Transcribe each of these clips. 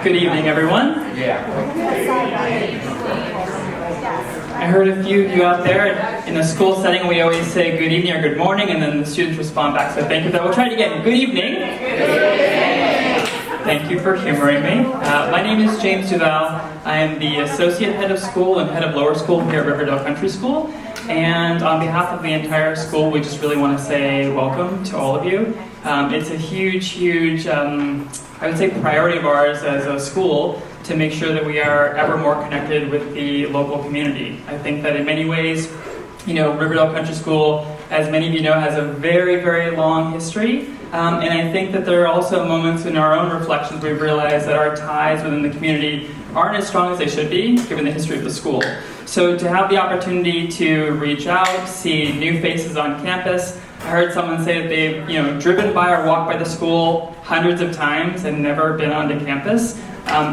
Good evening, everyone. Yeah. I heard a few of you out there. In a school setting, we always say good evening or good morning, and then the students respond back. So thank you for that. We'll try it again. Good evening. Thank you for humoring me. My name is James Duval. I am the Associate Head of School and Head of Lower School here at Riverdale Country School. And on behalf of the entire school, we just really want to say welcome to all of you. It's a huge, I would say, priority of ours as a school to make sure that we are ever more connected with the local community. I think that in many ways, Riverdale Country School, as many of you know, has a very long history. And I think that there are also moments in our own reflections where we realize that our ties within the community aren't as strong as they should be, given the history of the school. So to have the opportunity to reach out, see new faces on campus. I heard someone say that they've driven by or walked by the school hundreds of times and never been onto campus.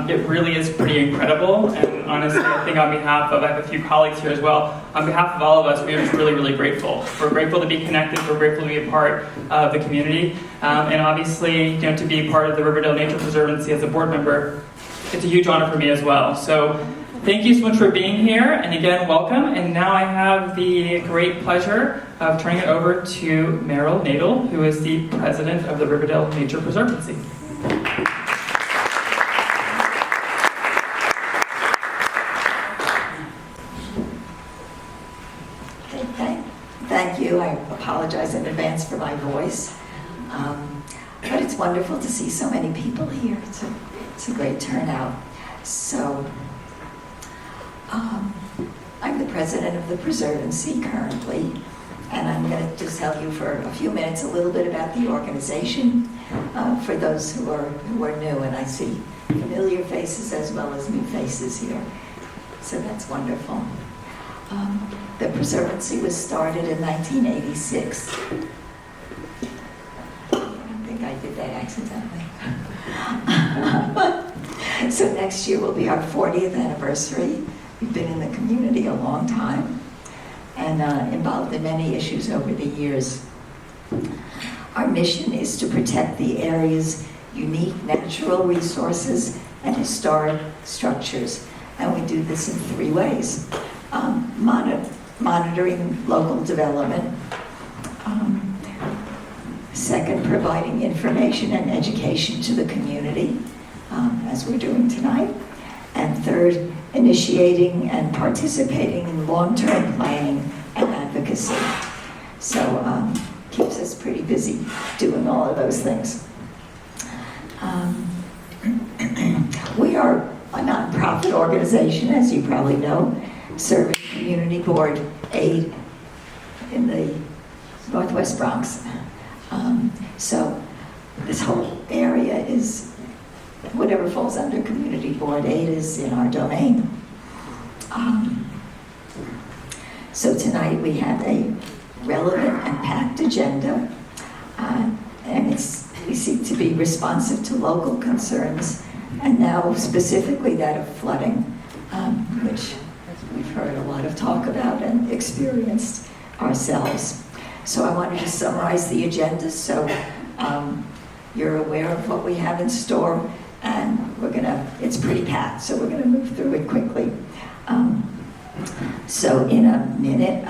It really is pretty incredible, and honestly, I think on behalf of, I have a few colleagues here as well, on behalf of all of us, we are just really grateful. We're grateful to be connected, we're grateful to be a part of the community, and obviously, to be part of the Riverdale Nature Preservancy as a board member, it's a huge honor for me as well. So, thank you so much for being here, and again, welcome, and now I have the great pleasure of turning it over to Meryl Nadel, who is the president of the Riverdale Nature Preservancy. Thank you. I apologize in advance for my voice. But it's wonderful to see so many people here. It's a great turnout. So, I'm the president of the Preservancy currently, and I'm going to just tell you for a few minutes a little bit about the organization for those who are new, and I see familiar faces as well as new faces here. So that's wonderful. The Preservancy was started in 1986. I think I did that accidentally. So next year will be our 40th anniversary. We've been in the community a long time and involved in many issues over the years. Our mission is to protect the area's unique natural resources and historic structures, and we do this in three ways. Monitoring local development. Second, providing information and education to the community, as we're doing tonight. And third, initiating and participating in long-term planning and advocacy. So keeps us pretty busy doing all of those things. We are a nonprofit organization, as you probably know, serving community board aid in the Northwest Bronx. So this whole area is, whatever falls under community board aid is in our domain. So tonight we have a relevant and packed agenda, and we seek to be responsive to local concerns, and now specifically that of flooding, which we've heard a lot of talk about and experienced ourselves. So I wanted to summarize the agenda so you're aware of what we have in store, and it's pretty packed, so we're gonna move through it quickly. So in a minute,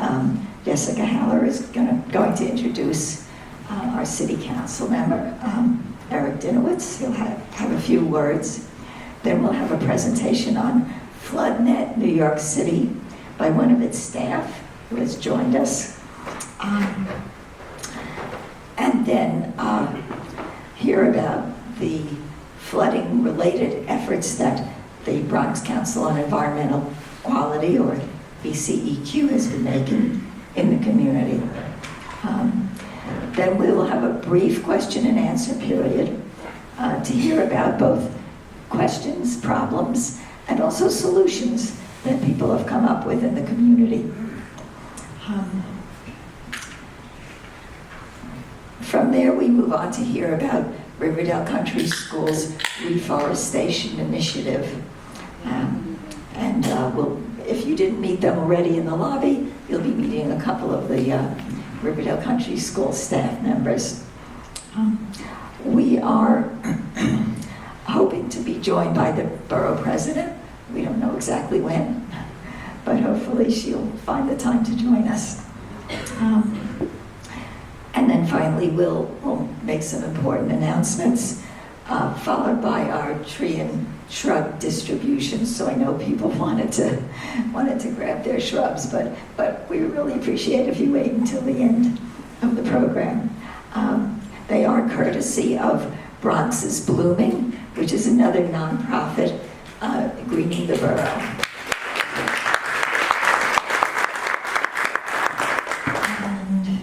Jessica Haller is going to introduce our city council member, Eric Dinowitz. He'll have a few words. Then we'll have a presentation on FloodNet New York City by one of its staff who has joined us. And then hear about the flooding-related efforts that the Bronx Council on Environmental Quality, or BCEQ, has been making in the community. Then we will have a brief question and answer period to hear about both questions, problems, and also solutions that people have come up with in the community. From there, we move on to hear about Riverdale Country School's reforestation initiative. If you didn't meet them already in the lobby, you'll be meeting a couple of the Riverdale Country School staff members. We are hoping to be joined by the borough president. We don't know exactly when, but hopefully she'll find the time to join us. And then finally, we'll make some important announcements, followed by our tree and shrub distribution. So I know people wanted to grab their shrubs, but we really appreciate if you wait until the end of the program. They are courtesy of Bronx's Blooming, which is another nonprofit greening the borough. And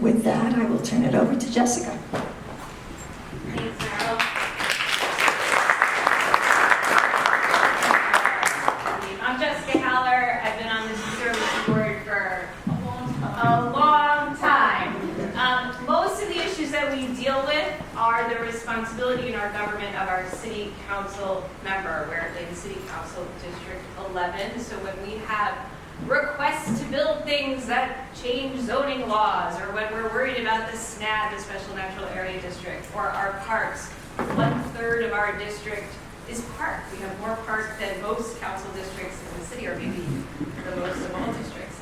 with that, I will turn it over to Jessica. Thanks, Meryl. I'm Jessica Haller. I've been on the service board for a long time. Most of the issues that we deal with are the responsibility in our government of our city council member. We're in City Council District 11, so when we have requests to build things that change zoning laws, or when we're worried about the SNAD, the Special Natural Area District, or our parks, 1/3 of our district is park. We have more park than most council districts in the city, or maybe the most of all districts.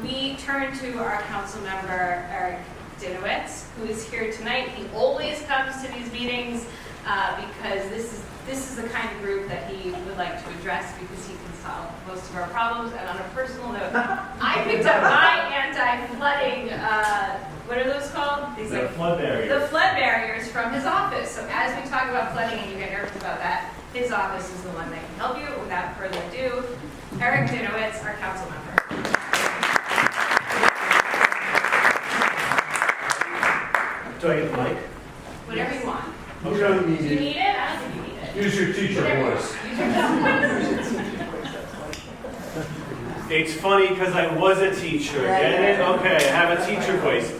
We turn to our council member, Eric Dinowitz, who is here tonight. He always comes to these meetings because this is the kind of group that he would like to address, because he can solve most of our problems. And on a personal note, I picked up my anti-flooding, what are those called? These The flood barriers. The flood barriers from his office. So as we talk about flooding and you get nervous about that, his office is the one that can help you. Without further ado, Eric Dinowitz, our council member. Do I get the mic? Whatever you want. Okay. You don't need Do you it. need it? I don't think you need it. Use your teacher Whatever you voice. want. Use your It's funny because I was a teacher. Get it? Okay, I have a teacher voice.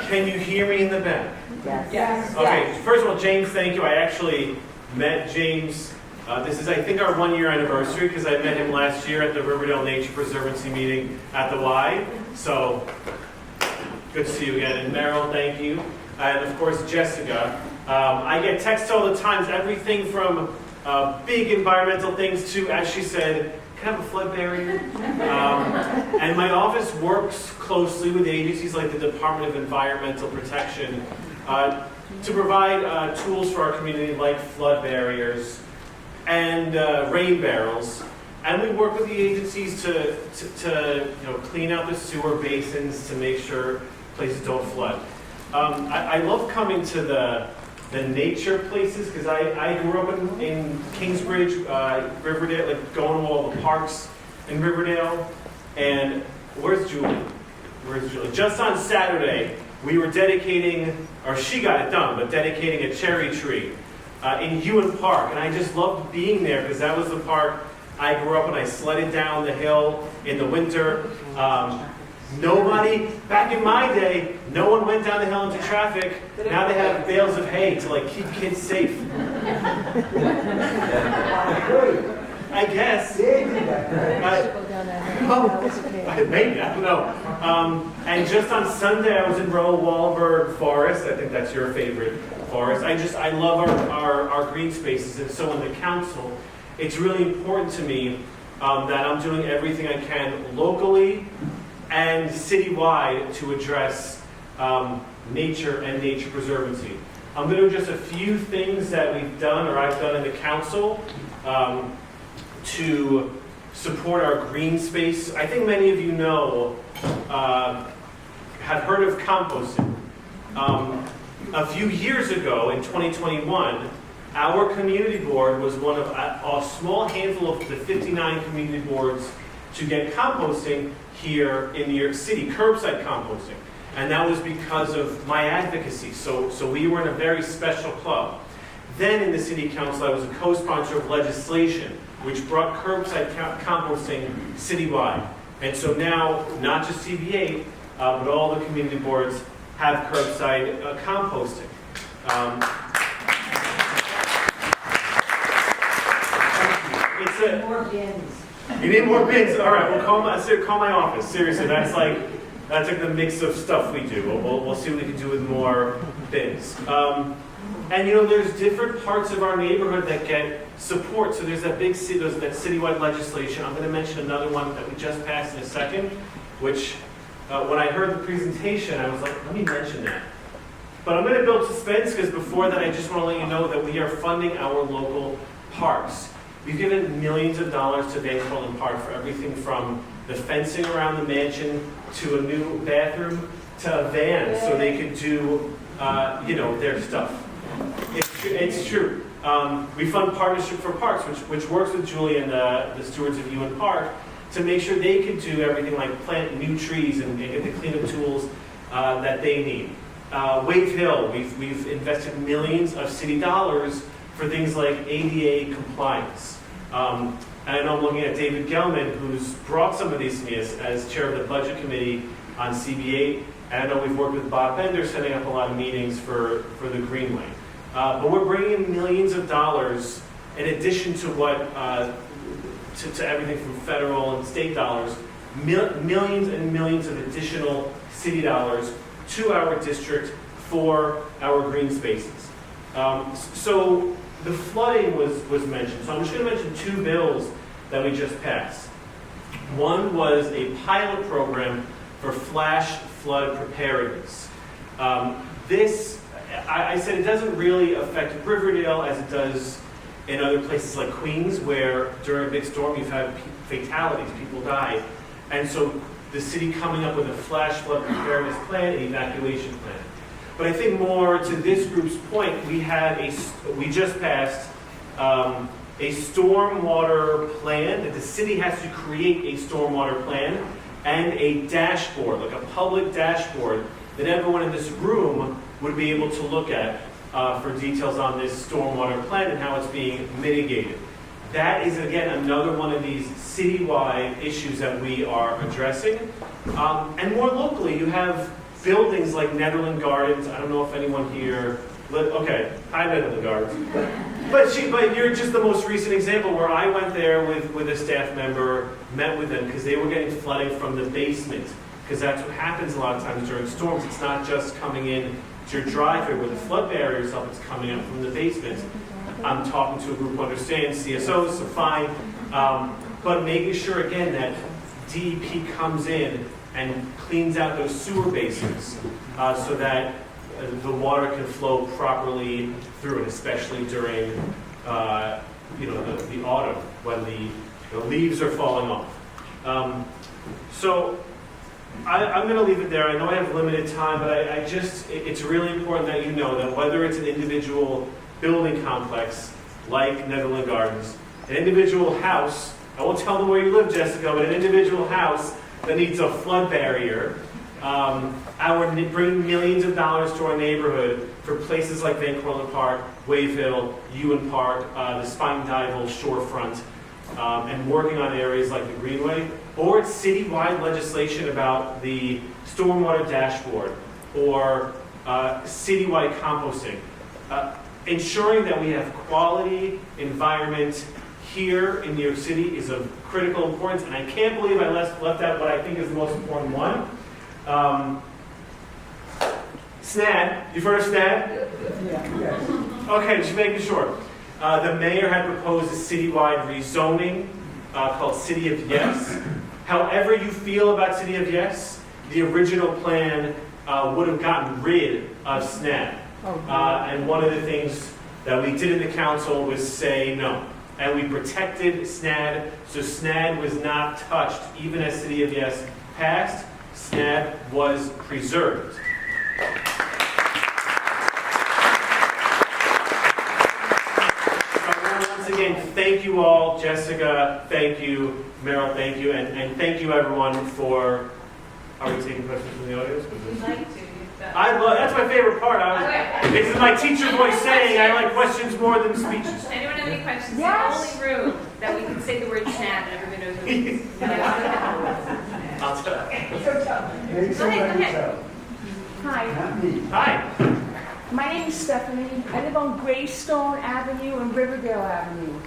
Can you hear me in the back? Yes. Okay, first of all, James, thank you. I actually met James. This is, I think, our 1-year anniversary, because I met him last year at the Riverdale Nature Preservancy meeting at the Y. So, good to see you again. And Meryl, thank you. And of course, Jessica. I get texts all the time, everything from big environmental things to, as she said, kind of a flood barrier. And my office works closely with agencies like the Department of Environmental Protection to provide tools for our community, like flood barriers and rain barrels. And we work with the agencies to clean out the sewer basins to make sure places don't flood. I love coming to the nature places, because I grew up in Kingsbridge, Riverdale, like going to all the parks in Riverdale. And where's Julie? Just on Saturday, we were dedicating, or she got it done, but dedicating a cherry tree in Ewan Park. And I just loved being there, because that was the park I grew up in. I sledded down the hill in the winter. Nobody, back in my day, no one went down the hill into traffic. Now they have bales of hay to keep kids safe. I guess. Maybe, I don't know. And just on Sunday, I was in Roe-Wallenberg Forest. I think that's your favorite forest. I love our green spaces. And so in the council, it's really important to me that I'm doing everything I can locally and citywide to address nature and nature preservancy. I'm going to do just a few things that we've done, or I've done in the council, to support our green space. I think many of you know, have heard of composting. A few years ago, in 2021, our community board was one of a small handful of the 59 community boards to get composting here in New York City, curbside composting. And that was because of my advocacy. So we were in a very special club. Then in the city council, I was a co-sponsor of legislation which brought curbside composting citywide. And so now, not just CB8, but all the community boards have curbside composting. More bins. You need more bins? All right, well, call my office. Seriously, that's like that's like the mix of stuff we do. We'll see what we can do with more bins. And you know, there's different parts of our neighborhood that get support. So there's that big city, that citywide legislation. I'm going to mention another one that we just passed in a second, which when I heard the presentation, I was like, let me mention that. But I'm going to build suspense because before that, I just want to let you know that we are funding our local parks. We've given millions of dollars to Van Cortlandt Park for everything from the fencing around the mansion to a new bathroom to a van so they could do, you know, their stuff. It's true. We fund Partnership for Parks, which works with Julie and the stewards of Ewan Park to make sure they can do everything like plant new trees and get the cleanup tools that they need. Wave Hill, we've invested millions of city dollars for things like ADA compliance. And I know I'm looking at David Gelman, who's brought some of these to me as chair of the budget committee on CB8. And I know we've worked with Bob Bender setting up a lot of meetings for the Greenway. But we're bringing in millions of dollars in addition to what, to everything from federal and state dollars, millions and millions of additional city dollars to our district for our green spaces. So the flooding was mentioned. So I'm just going to mention two bills that we just passed. One was a pilot program for flash flood preparedness. I said it doesn't really affect Riverdale as it does in other places like Queens, where during a big storm you've had fatalities, people die. And so the city coming up with a flash flood preparedness plan, an evacuation plan. But I think more to this group's point, we just passed a stormwater plan, that the city has to create a stormwater plan and a dashboard, like a public dashboard that everyone in this room would be able to look at for details on this stormwater plan and how it's being mitigated. That is, again, another one of these citywide issues that we are addressing. And more locally, you have buildings like Netherland Gardens. I don't know if anyone here, okay, hi Netherland Gardens. But you're just the most recent example where I went there with a staff member, met with them because they were getting flooding from the basement. Because that's what happens a lot of times during storms. It's not just coming in to your driveway where the flood barrier is up, it's coming up from the basement. I'm talking to a group who understands CSOs, so fine. But making sure, again, that DEP comes in and cleans out those sewer basins so that the water can flow properly through it, especially during the autumn when the leaves are falling off. So I'm going to leave it there. I know I have limited time, but it's really important that you know that whether it's an individual building complex like Netherland Gardens, an individual house, I won't tell them where you live, Jessica, but an individual house that needs a flood barrier, bringing millions of dollars to our neighborhood for places like Van Cortlandt Park, Wave Hill, Ewan Park, the Spine Dival shorefront, and working on areas like the Greenway, or it's citywide legislation about the stormwater dashboard or citywide composting. Ensuring that we have quality environment here in New York City is of critical importance, and I can't believe I left out what I think is the most important one. SNAD. You've heard of SNAD? Yeah. Okay, just making sure. The mayor had proposed a citywide rezoning called City of Yes. However you feel about City of Yes, the original plan would have gotten rid of SNAD. And one of the things that we did in the council was say no. And we protected SNAD, so SNAD was not touched. Even as City of Yes passed, SNAD was preserved. Once again, thank you all. Jessica, thank you. Meryl, thank you. And thank you everyone for... Are we taking questions from the audience? We'd like to. That's my favorite part. This is my teacher voice saying I like questions more than speeches. Anyone have any questions? Yes. The only room that we can say the word SNAD and everybody knows what it is. I'll tell you. Go ahead. Hi, Hi. my name is Stephanie. I live on Greystone Avenue and Riverdale Avenue.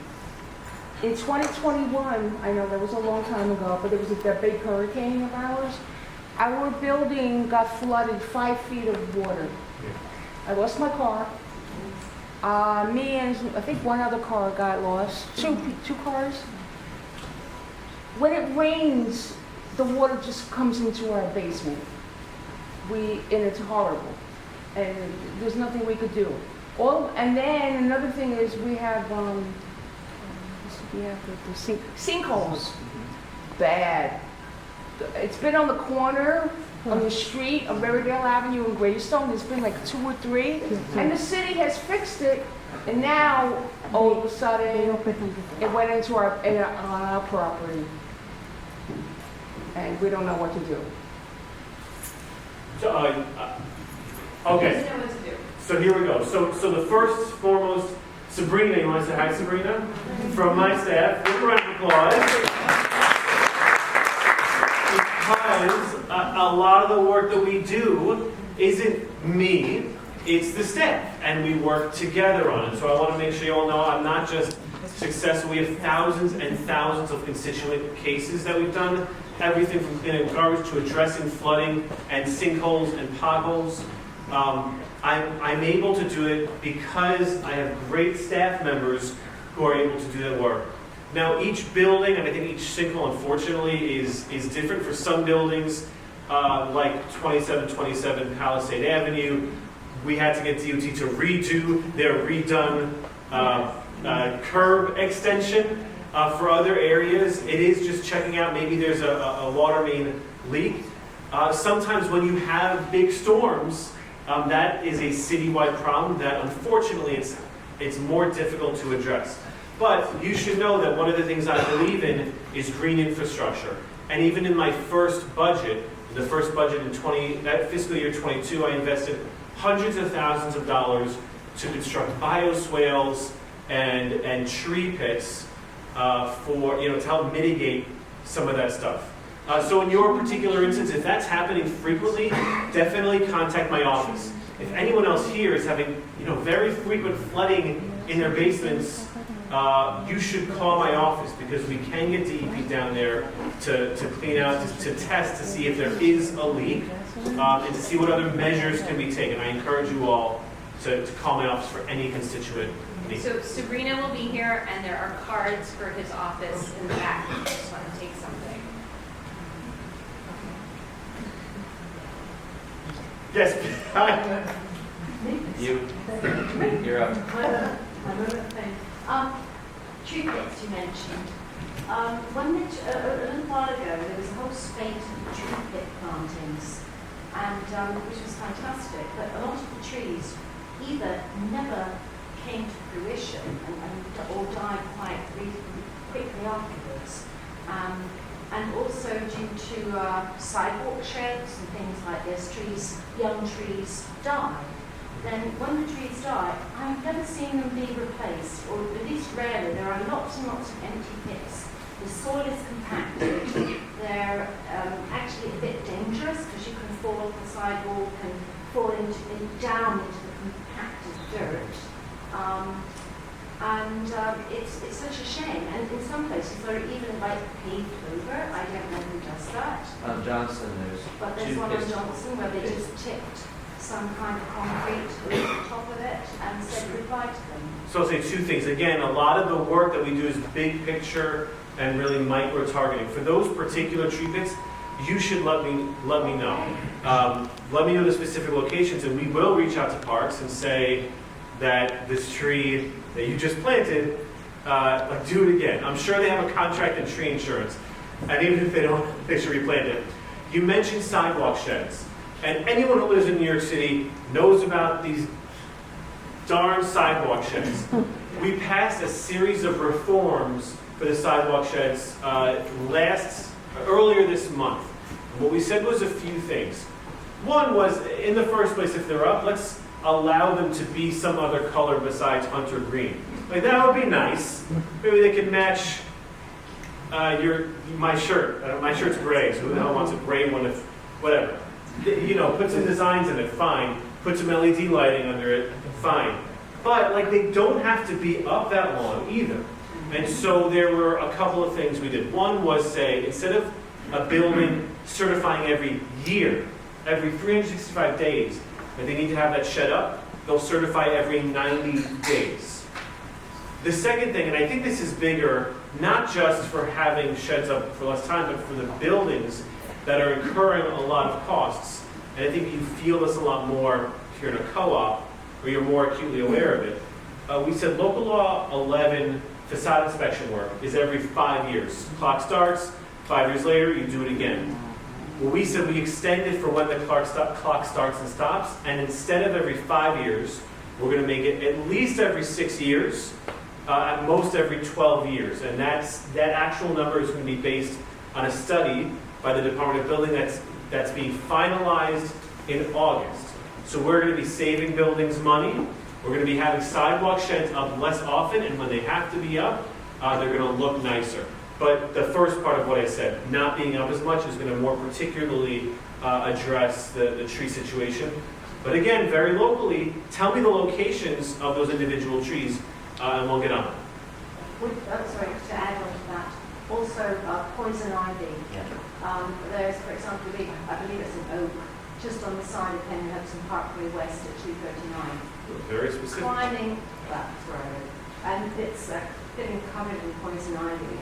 In 2021, I know that was a long time ago, but there was that big hurricane of ours. Our building got flooded, 5 feet of water. I lost my car. Me and I think one other car got lost. Two cars. When it rains, the water just comes into our basement. And it's horrible. And there's nothing we could do. And then another thing is we have the sinkholes. Bad. It's been on the corner, on the street of Riverdale Avenue and Greystone. There's been like 2 or 3. And the city has fixed it. And now, all of a sudden, it went into on our property. And we don't know what to do. So, okay. So here we go. So the first, foremost, Sabrina, you want to say hi, Sabrina? From my staff, give a round of applause. Because a lot of the work that we do isn't me, it's the staff, and we work together on it. So I want to make sure you all know I'm not just successful. We have thousands and thousands of constituent cases that we've done. Everything from garbage to addressing flooding and sinkholes and potholes. I'm able to do it because I have great staff members who are able to do that work. Now, each building, and I think each sinkhole, unfortunately, is different. For some buildings, like 2727 Palisade Avenue, we had to get DOT to redo their redone curb extension. For other areas, it is just checking out maybe there's a water main leak. Sometimes when you have big storms, that is a citywide problem that unfortunately it's more difficult to address. But you should know that one of the things I believe in is green infrastructure. And even in my first budget, the first budget in that fiscal year 22, I invested hundreds of thousands of dollars to construct bioswales and tree pits to help mitigate some of that stuff. So in your particular instance, if that's happening frequently, definitely contact my office. If anyone else here is having very frequent flooding in their basements, you should call my office because we can get DEP down there to clean out, to test to see if there is a leak, and to see what other measures can be taken. I encourage you all to call my office for any constituent need. So Sabrina will be here, and there are cards for his office in the back. I just want to take something. Yes. You're up. Tree pits you mentioned. A little while ago there was a whole spate of tree pit plantings, and which was fantastic. But a lot of the trees either never came to fruition or died quite quickly afterwards, and also due to sidewalk sheds and things like this, young trees die. Then when the trees die, I've never seen them be replaced, or at least rarely. There are lots and lots of empty pits. The soil is compacted. They're actually a bit dangerous because you can fall off the sidewalk and fall down into the compacted dirt. It's such a shame. And in some places, they're even like paved over. I don't know who does that. On Johnson, But there's one on Johnson where they just tipped some kind of concrete over the top of it and said goodbye to them. So I'll say two things. Again, a lot of the work that we do is big picture and really micro targeting. For those particular tree pits, you should let me know. Let me know the specific locations, and we will reach out to parks and say that this tree that you just planted, do it again. I'm sure they have a contract in tree insurance, and even if they don't, they should replant it. You mentioned sidewalk sheds. And anyone who lives in New York City knows about these darn sidewalk sheds. We passed a series of reforms for the sidewalk sheds earlier this month. What we said was a few things. One was, in the first place, if they're up, let's allow them to be some other color besides hunter green. Like, that would be nice. Maybe they could match my shirt. My shirt's gray, so who the hell wants a gray one if, whatever. Put some designs in it, fine. Put some LED lighting under it, fine. But they don't have to be up that long either. And so there were a couple of things we did. One was say, instead of a building certifying every year, every 365 days, that they need to have that shed up. They'll certify every 90 days. The second thing, and I think this is bigger, not just for having sheds up for less time, but for the buildings that are incurring a lot of costs. And I think you feel this a lot more if you're in a co-op, or you're more acutely aware of it. We said local law 11 facade inspection work is every 5 years. Clock starts, 5 years later, you do it again. Well, we said we extended for when the clock starts and stops, and instead of every 5 years, we're going to make it at least every 6 years, at most every 12 years. And that actual number is going to be based on a study by the Department of Building that's being finalized in August. So we're going to be saving buildings money. We're going to be having sidewalk sheds up less often, and when they have to be up, they're going to look nicer. But the first part of what I said, not being up as much, is going to more particularly address the tree situation. But again, very locally, tell me the locations of those individual trees, and we'll get on it. Sorry, to add on to that, also poison ivy. There's, for example, I believe it's an oak, just on the side of Henry Hudson Parkway West at 239. Very specific. Climbing that road, and it's getting covered in poison ivy.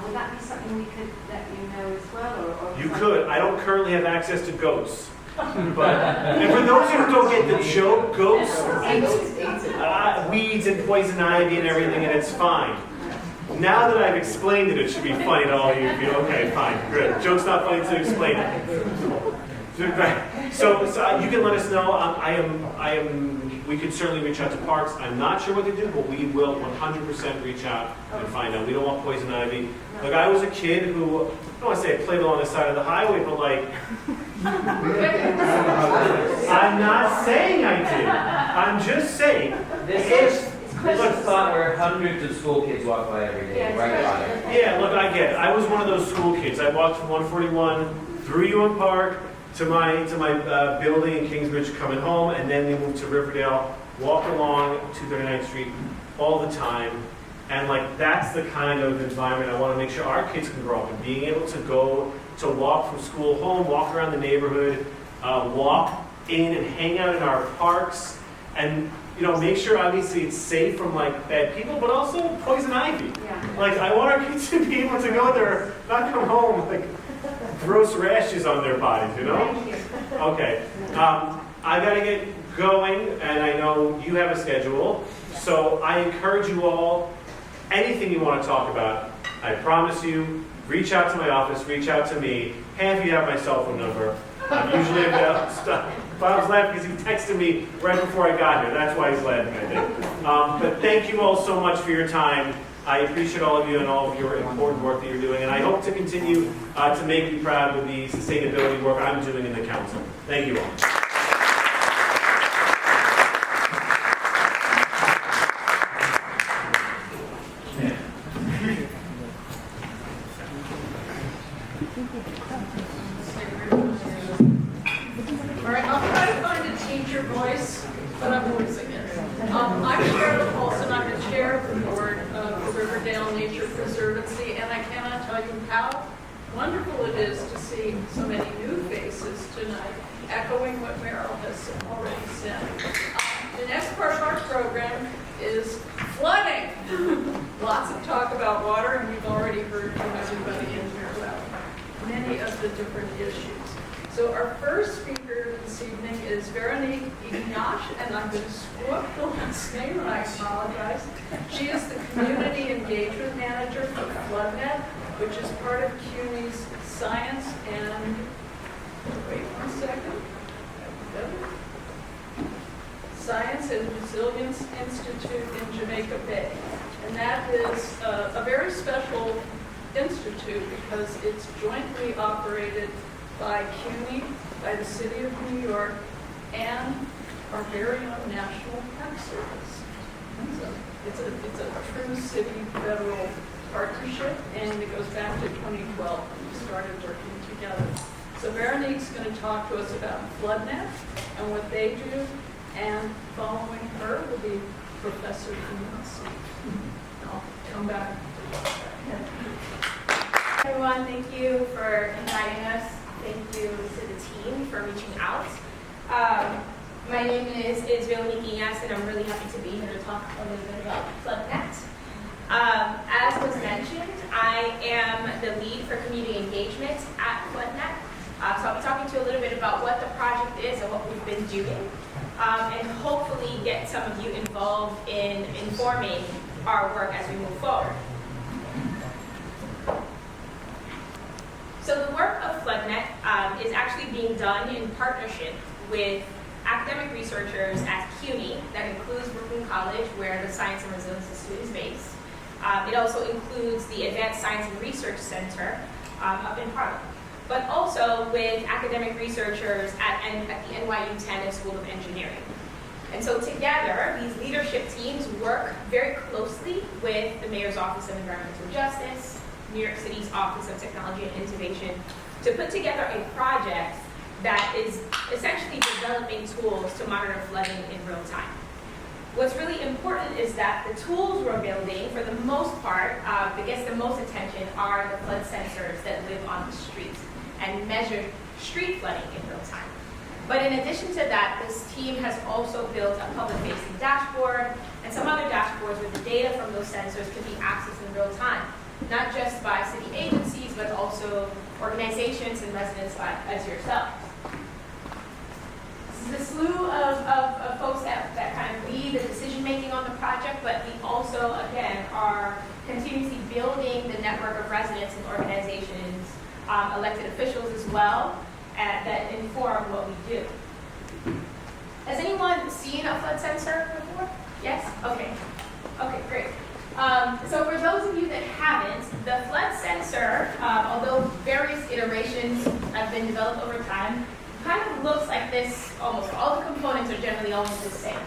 Would that be something we could let you know as well? Or You could. I don't currently have access to goats. But, and for those who don't get the joke, goats eat weeds and poison ivy and everything, and it's fine. Now that I've explained it, it should be funny to all of you. Okay, fine, good. Joke's not funny to explain it. So you can let us know. We could certainly reach out to parks. I'm not sure what they do, but we will 100% reach out and find out. We don't want poison ivy. Like, I was a kid who, I don't want to say I played along the side of the highway, but like, I'm not saying I did. I'm just saying. This is a spot where hundreds of school kids walk by every day, right by it. Yeah, look, I get it. I was one of those school kids. I walked from 141 through Ewan Park to my building in Kingsbridge coming home, and then we moved to Riverdale, walked along 239th Street all the time. And like, that's the kind of environment I want to make sure our kids can grow up in, being able to go to walk from school home, walk around the neighborhood, walk in and hang out in our parks, and make sure obviously it's safe from like bad people, but also poison ivy. Yeah. Like, I want our kids to be able to go there, not come home like gross rashes on their bodies, Thank you. Okay. I got to get going, and I know you have a schedule, so I encourage you all, anything you want to talk about, I promise you, reach out to my office, reach out to me. Half of you have my cell phone number. I'm usually available. Bob's laughing because he texted me right before I got here. That's why he's laughing, I think. But thank you all so much for your time. I appreciate all of you and all of your important work that you're doing, and I hope to continue to make you proud with the sustainability work I'm doing in the council. Thank you all. All right, I'll try to find a teacher voice, but I'm losing it. I'm Cheryl Paulson. I'm the chair of the board of the Riverdale Nature Preservancy, and I cannot tell you how wonderful it is to see so many new faces tonight, echoing what Meryl has already said. The next part of our program is flooding. Lots of talk about water, and we've already heard from everybody in here about many of the different issues. So our first speaker this evening is Veronique Ignash, and I'm going to screw up the last name, and I apologize. She is the Community Engagement Manager for FloodNet, which is part of CUNY's Science and, wait 1 second, Science and Resilience Institute in Jamaica Bay. And that is a very special institute because it's jointly operated by CUNY, by the City of New York, and our very own National Park Service. So it's a true city-federal partnership, and it goes back to 2012 when we started working together. So Veronique's going to talk to us about FloodNet and what they do, and following her will be Professor Finazzi. I'll come back. Everyone, thank you for inviting us. Thank you to the team for reaching out. My name is Israel Nikias, and I'm really happy to be here to talk a little bit about FloodNet. As was mentioned, I am the lead for community engagement at FloodNet. So I'll be talking to you a little bit about what the project is and what we've been doing, and hopefully get some of you involved in informing our work as we move forward. So the work of FloodNet is actually being done in partnership with academic researchers at CUNY. That includes Brooklyn College, where the Science and Resilience Institute is based. It also includes the Advanced Science and Research Center up in Harlem, but also with academic researchers at the NYU Tanner School of Engineering. And so together, these leadership teams work very closely with the Mayor's Office of Environmental Justice, New York City's Office of Technology and Innovation, to put together a project that is essentially developing tools to monitor flooding in real time. What's really important is that the tools we're building, for the most part, that gets the most attention are the flood sensors that live on the street and measure street flooding in real time. But in addition to that, this team has also built a public-facing dashboard and some other dashboards where the data from those sensors can be accessed in real time, not just by city agencies, but also organizations and residents as yourselves. This is a slew of folks that kind of lead the decision-making on the project, but we also, again, are continuously building the network of residents and organizations, elected officials as well, that inform what we do. Has anyone seen a flood sensor before? Yes? Okay. Okay, great. So for those of you that haven't, the flood sensor, although various iterations have been developed over time, kind of looks like this. Almost all the components are generally almost the same.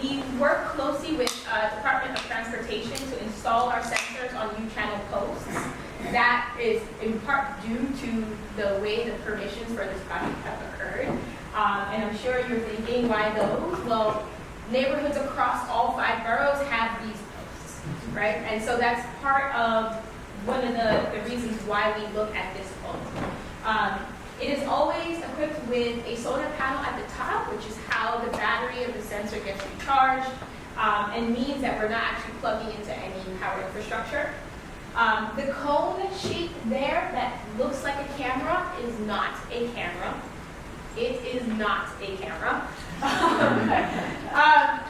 We work closely with Department of Transportation to install our sensors on U-channel posts. That is in part due to the way the permissions for this project have occurred. And I'm sure you're thinking, why those? Well, neighborhoods across all 5 boroughs have these posts, right? And so that's part of one of the reasons why we look at this pole. It is always equipped with a solar panel at the top, which is how the battery of the sensor gets recharged, and means that we're not actually plugging into any power infrastructure. The cone shape there that looks like a camera is not a camera. It is not a camera.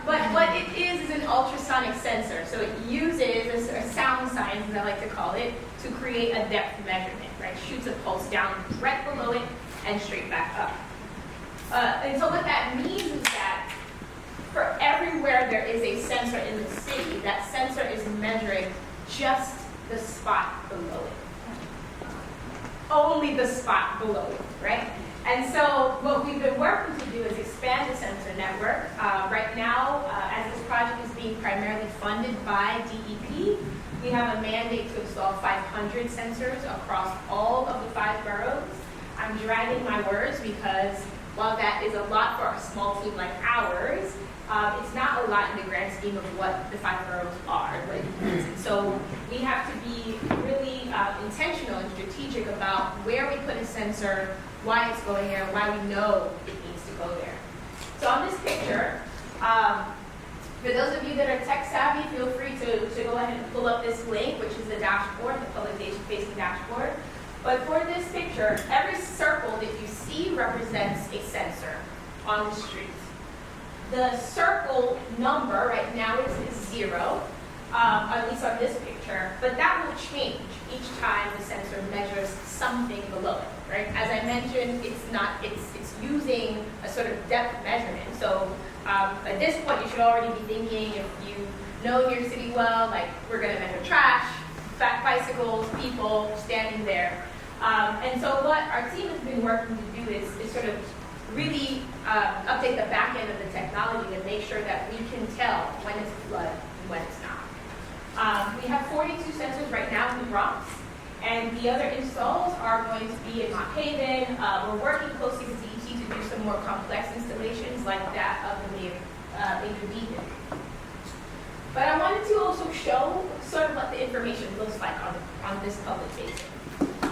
But what it is an ultrasonic sensor. So it uses a sound science, as I like to call it, to create a depth measurement, right? Shoots a pulse down right below it and straight back up. And so what that means is that for everywhere there is a sensor in the city, that sensor is measuring just the spot below it. Only the spot below it, right? And so what we've been working to do is expand the sensor network. Right now, as this project is being primarily funded by DEP, we have a mandate to install 500 sensors across all of the 5 boroughs. I'm dragging my words because while that is a lot for a small team like ours, it's not a lot in the grand scheme of what the 5 boroughs are. So we have to be really intentional and strategic about where we put a sensor, why it's going there, why we know it needs to go there. So on this picture, for those of you that are tech savvy, feel free to go ahead and pull up this link, which is the dashboard, the public-facing dashboard. But for this picture, every circle that you see represents a sensor on the street. The circle number right now is 0, at least on this picture, but that will change each time the sensor measures something below it, right? As I mentioned, it's using a sort of depth measurement. So at this point, you should already be thinking, if you know your city well, like we're going to measure trash, fat bicycles, people standing there. And so what our team has been working to do is sort of really update the back end of the technology to make sure that we can tell when it's a flood and when it's not. We have 42 sensors right now in the Bronx, and the other installs are going to be in Mott Haven. We're working closely with DET to do some more complex installations like that of the Major Beacon. But I wanted to also show sort of what the information looks like on this public facing.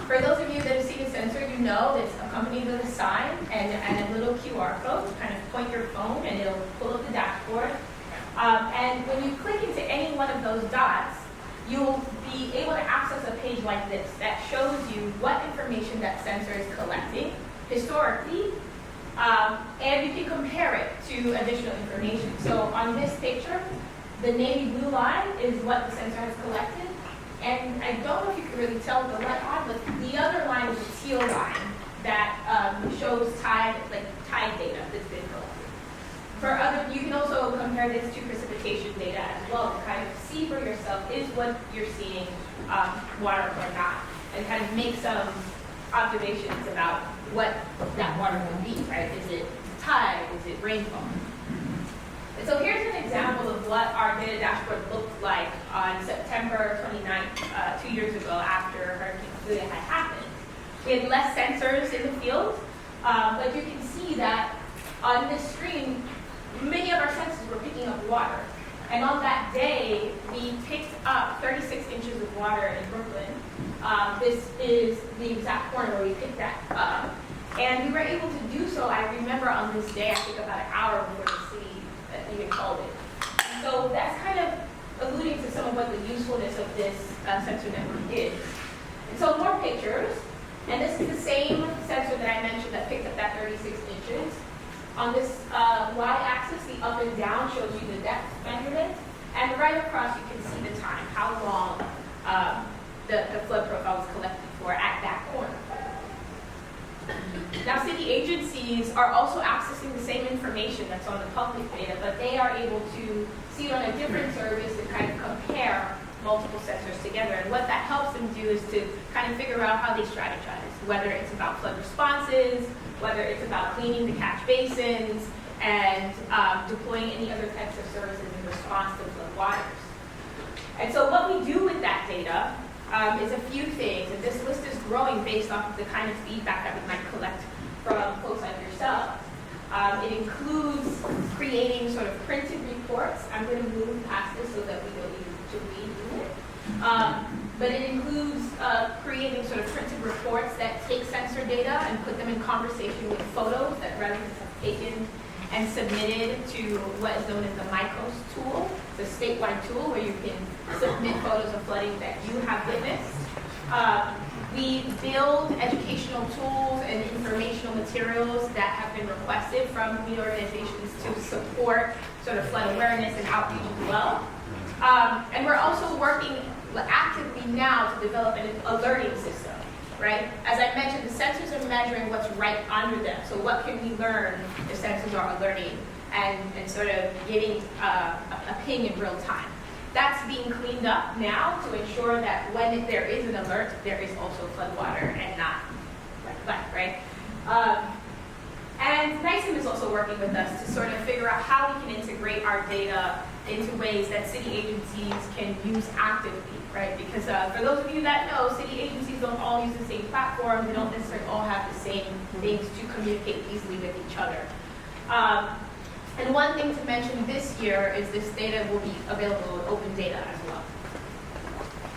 For those of you that have seen a sensor, you know it's accompanied with a sign and a little QR code. You kind of point your phone and it'll pull up the dashboard. And when you click into any one of those dots, you'll be able to access a page like this that shows you what information that sensor is collecting historically, and you can compare it to additional information. So on this picture, the navy blue line is what the sensor has collected. And I don't know if you can really tell with the light on, but the other line is a teal line that shows tide data that's been collected. You can also compare this to precipitation data as well to kind of see for yourself, is what you're seeing water or not, and kind of make some observations about what that water will be, right? Is it tide? Is it rainfall? And so here's an example of what our data dashboard looked like on September 29th, 2 years ago after Hurricane Julia had happened. We had less sensors in the field, but you can see that on this screen, many of our sensors were picking up water. And on that day, we picked up 36 inches of water in Brooklyn. This is the exact corner where we picked that up. And we were able to do so, I remember on this day, I think about an hour before the city even called it. And so that's kind of alluding to some of what the usefulness of this sensor network is. And so more pictures. And this is the same sensor that I mentioned that picked up that 36 inches. On this y-axis, the up and down shows you the depth measurement. And right across, you can see the time, how long the flood profile was collected for at that corner. Now, city agencies are also accessing the same information that's on the public data, but they are able to see it on a different service and kind of compare multiple sensors together. And what that helps them do is to kind of figure out how they strategize, whether it's about flood responses, whether it's about cleaning the catch basins, and deploying any other types of services in response to flood waters. And so what we do with that data is a few things, and this list is growing based off of the kind of feedback that we might collect from folks like yourself. It includes creating sort of printed reports. I'm going to move past this so that we don't need to read it. But it includes creating sort of printed reports that take sensor data and put them in conversation with photos that residents have taken and submitted to what is known as the MICOS tool. It's a statewide tool where you can submit photos of flooding that you have witnessed. We build educational tools and informational materials that have been requested from community organizations to support sort of flood awareness and outreach as well. And we're also working actively now to develop an alerting system, right? As I mentioned, the sensors are measuring what's right under them. So what can we learn if sensors are alerting and sort of getting a ping in real time? That's being cleaned up now to ensure that when there is an alert, there is also flood water and not flood, right? And NICEM is also working with us to sort of figure out how we can integrate our data into ways that city agencies can use actively, right? Because for those of you that know, city agencies don't all use the same platform. They don't necessarily all have the same things to communicate easily with each other. And one thing to mention this year is this data will be available in open data as well.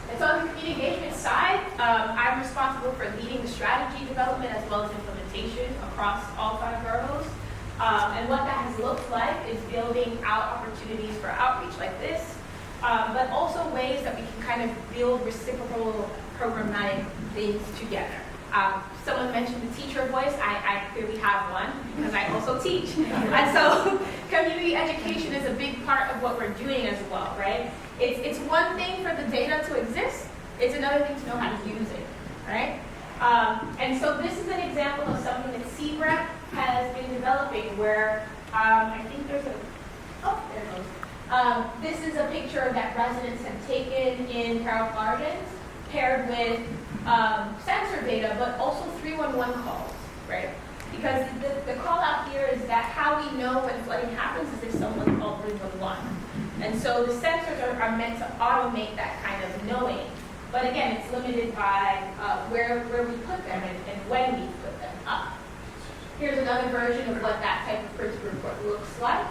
And so on the community engagement side, I'm responsible for leading the strategy development as well as implementation across all 5 boroughs. And what that has looked like is building out opportunities for outreach like this, but also ways that we can kind of build reciprocal programmatic things together. Someone mentioned the teacher voice. I clearly have one because I also teach. And so community education is a big part of what we're doing as well, right? It's one thing for the data to exist. It's another thing to know how to use it, right? And so this is an example of something that CBREP has been developing where I think there's a, oh, there it goes. This is a picture that residents have taken in Carroll Gardens paired with sensor data, but also 311 calls, right? Because the call out here is that how we know when flooding happens is if someone called 311. And so the sensors are meant to automate that kind of knowing. But again, it's limited by where we put them and when we put them up. Here's another version of what that type of printed report looks like.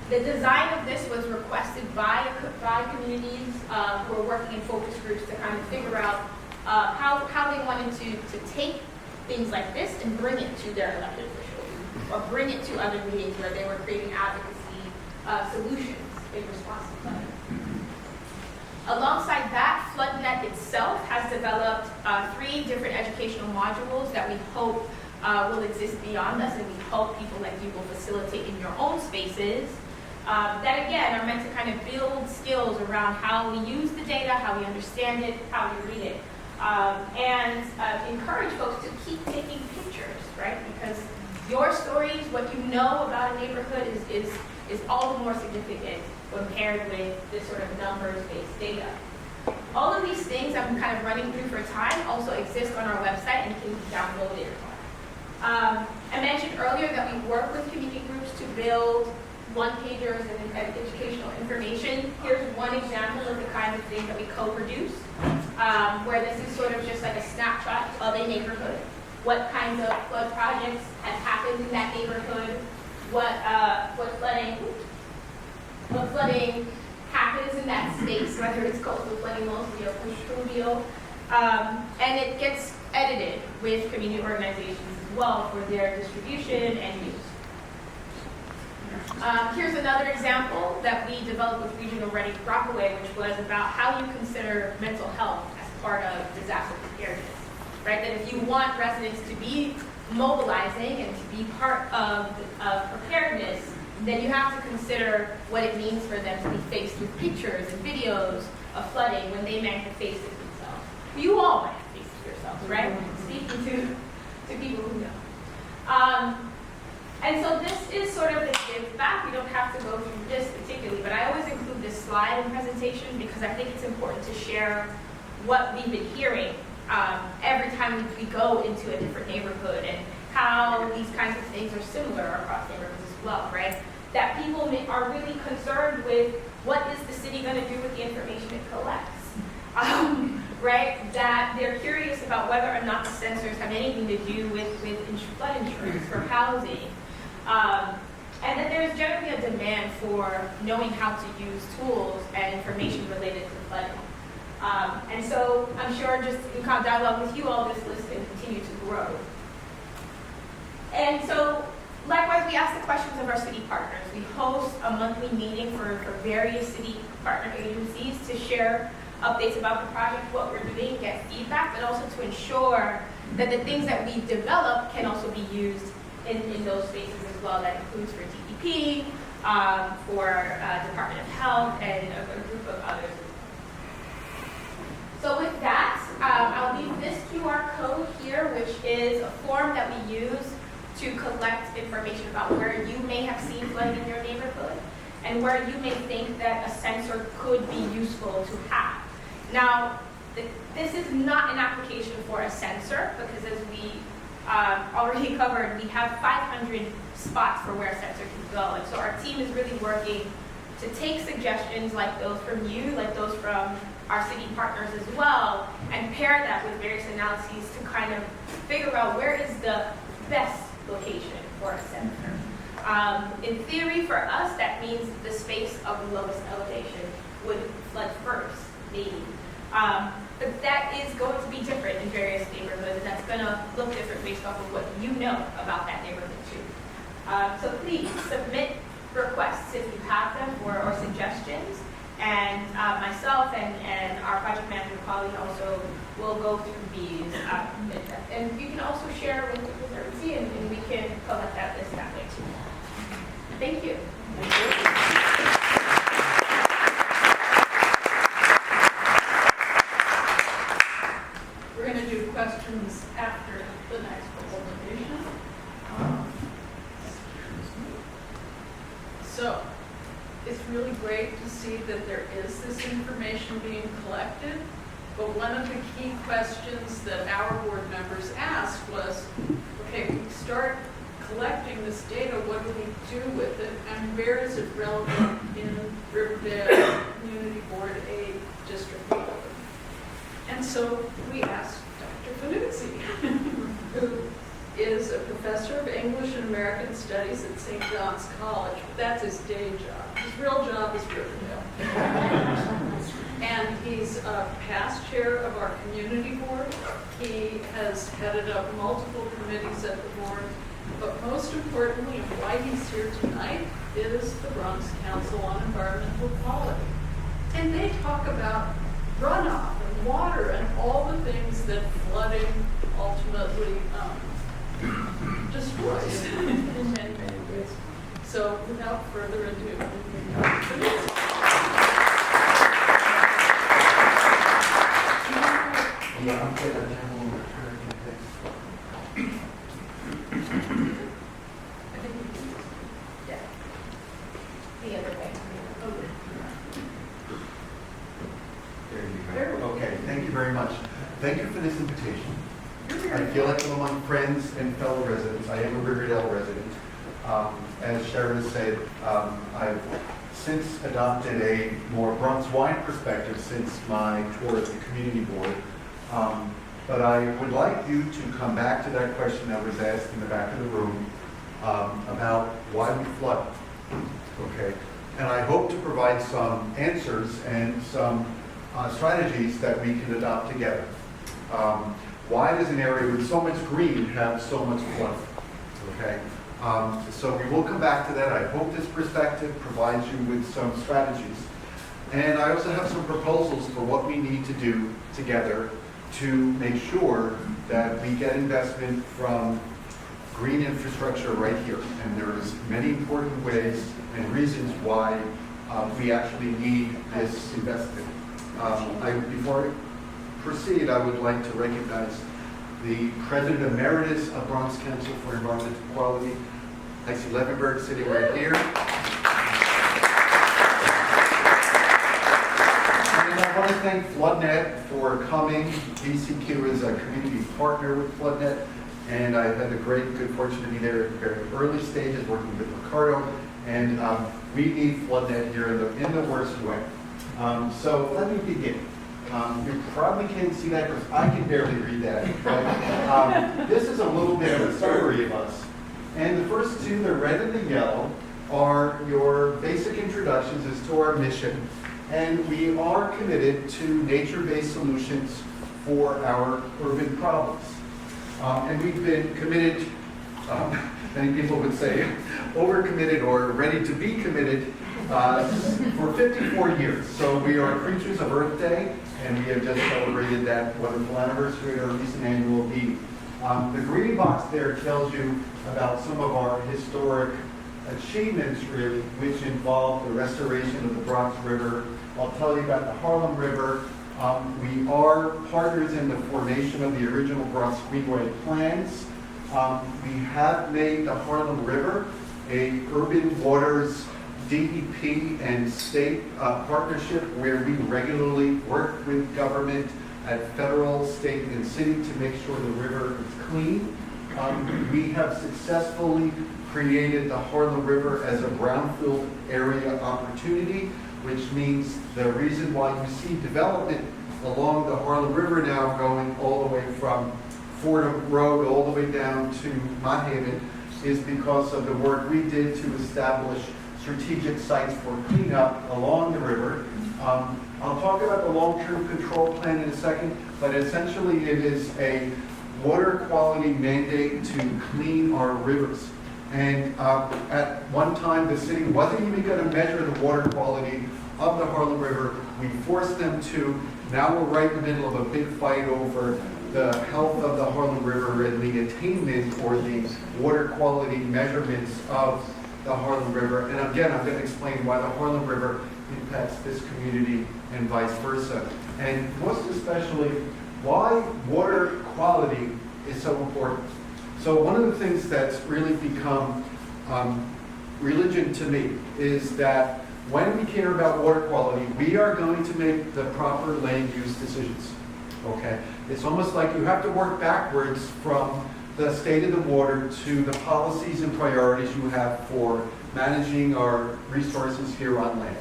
The design of this was requested by communities who are working in focus groups to kind of figure out how they wanted to take things like this and bring it to their elected officials, or bring it to other meetings where they were creating advocacy solutions in response to flooding. Alongside that, FloodNet itself has developed 3 different educational modules that we hope will exist beyond us, and we hope people like you will facilitate in your own spaces. That again are meant to kind of build skills around how we use the data, how we understand it, how we read it, and encourage folks to keep taking pictures, right? Because your stories, what you know about a neighborhood is all the more significant when paired with this sort of numbers-based data. All of these things I'm kind of running through for time also exist on our website and can be downloaded. I mentioned earlier that we work with community groups to build one-pagers and educational information. Here's one example of the kind of thing that we co-produce, where this is sort of just like a snapshot of a neighborhood. What kinds of flood projects have happened in that neighborhood, what flooding happens in that space, whether it's coastal flooding mostly or fluvial, and it gets edited with community organizations as well for their distribution and use. Here's another example that we developed with Regional Ready Rockaway, which was about how you consider mental health as part of disaster preparedness. Right? That if you want residents to be mobilizing and to be part of preparedness, then you have to consider what it means for them to be faced with pictures and videos of flooding when they might have faced it themselves. You all might have faced it yourselves, right? Speaking to people who know. And so this is sort of the give back. We don't have to go through this particularly, but I always include this slide in presentation because I think it's important to share what we've been hearing every time we go into a different neighborhood and how these kinds of things are similar across neighborhoods as well, right? That people are really concerned with what is the city going to do with the information it collects, right? That they're curious about whether or not the sensors have anything to do with flood insurance or housing. And that there's generally a demand for knowing how to use tools and information related to flooding. And so I'm sure just in dialogue with you all, this list can continue to grow. And so likewise, we ask the questions of our city partners. We host a monthly meeting for various city partner agencies to share updates about the project, what we're doing, get feedback, but also to ensure that the things that we've developed can also be used in those spaces as well. That includes for DEP, for Department of Health, and a group of others. So with that, I'll leave this QR code here, which is a form that we use to collect information about where you may have seen flooding in your neighborhood and where you may think that a sensor could be useful to have. Now, this is not an application for a sensor because as we already covered, we have 500 spots for where a sensor can go. And so our team is really working to take suggestions like those from you, like those from our city partners as well, and pair that with various analyses to kind of figure out where is the best location for a sensor. In theory, for us, that means the space of the lowest elevation would flood first, maybe. But that is going to be different in various neighborhoods, and that's going to look different based off of what you know about that neighborhood too. So please submit requests if you have them or suggestions. And myself and our project manager colleague also will go through these. And you can also share with the Preservancy, and we can collect that list that way too. Thank you. We're going to do questions after the next presentation. So, it's really great to see that there is this information being collected, but one of the key questions that our board members asked was, okay, we start collecting this data, what do we do with it, and where is it relevant in Riverdale Community Board A district level? And so we asked Dr. Fanuzzi, who is a professor of English English and American Studies at St. John's College. That's his day job. His real job is Riverdale. And he's a past chair of our community board. He has headed up multiple committees at the board. But most importantly, and why he's here tonight, is the Bronx Council on Environmental Quality. And they talk about runoff and water and all the things that flooding ultimately destroys in many, many ways. So without further ado, The other way. There you go. Okay, thank you very much. Thank you for this invitation. I feel like I'm among friends and fellow residents. I am a Riverdale resident. As Sharon said, I've since adopted a more Bronx-wide perspective since my tour of the community board. But I would like you to come back to that question that was asked in the back of the room about why we flood. Okay, and I hope to provide some answers and some strategies that we can adopt together. Why does an area with so much green have so much flood? Okay, so we will come back to that. I hope this perspective provides you with some strategies. And I also have some proposals for what we need to do together to make sure that we get investment from green infrastructure right here. And there's many important ways and reasons why we actually need this investment. Before I proceed, I would like to recognize the President Emeritus of Bronx Council for Environmental Quality, Lacey Levenberg, sitting right here. And I want to thank FloodNet for coming. BCQ is a community partner with FloodNet, and I've had the good fortune to be there at very early stages working with Ricardo, and we need FloodNet here in the worst way. So let me begin. You probably can't see that because I can barely read that, but this is a little bit of a summary of us. And the first two, the red and the yellow, are your basic introductions as to our mission. And we are committed to nature-based solutions for our urban problems. And we've been committed, many people would say, overcommitted or ready to be committed for 54 years. So we are creatures of Earth Day, and we have just celebrated that wonderful anniversary at our recent annual meeting. The green box there tells you about some of our historic achievements, really, which involve the restoration of the Bronx River. I'll tell you about the Harlem River. We are partners in the formation of the original Bronx Greenway plans. We have made the Harlem River a urban waters DEP and state partnership where we regularly work with government at federal, state, and city to make sure the river is clean. We have successfully created the Harlem River as a brownfield area opportunity, which means the reason why you see development along the Harlem River now going all the way from Fordham Road all the way down to Mott Haven is because of the work we did to establish strategic sites for cleanup along the river. I'll talk about the long-term control plan in a second, but essentially it is a water quality mandate to clean our rivers. And at one time, the city wasn't even going to measure the water quality of the Harlem River. We forced them to. Now we're right in the middle of a big fight over the health of the Harlem River and the attainment or the water quality measurements of the Harlem River. And again, I'm going to explain why the Harlem River impacts this community and vice versa. And most especially, why water quality is so important. So one of the things that's really become religion to me is that when we care about water quality, we are going to make the proper land use decisions. Okay? It's almost like you have to work backwards from the state of the water to the policies and priorities you have for managing our resources here on land.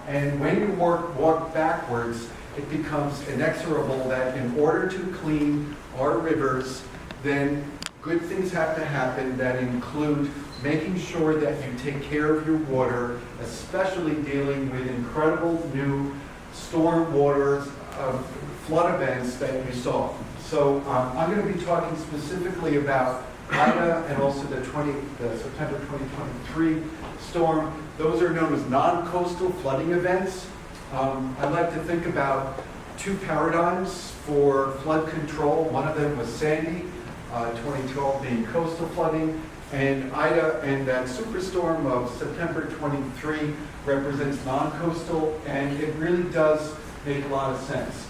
And when you walk backwards, it becomes inexorable that in order to clean our rivers, then good things have to happen that include making sure that you take care of your water, especially dealing with incredible new storm waters, flood events that you saw. So I'm going to be talking specifically about Ida and also the September 2023 storm. Those are known as non-coastal flooding events. I like to think about two paradigms for flood control. One of them was Sandy, 2012 being coastal flooding, and Ida and that superstorm of September 23 represents non-coastal, and it really does make a lot of sense.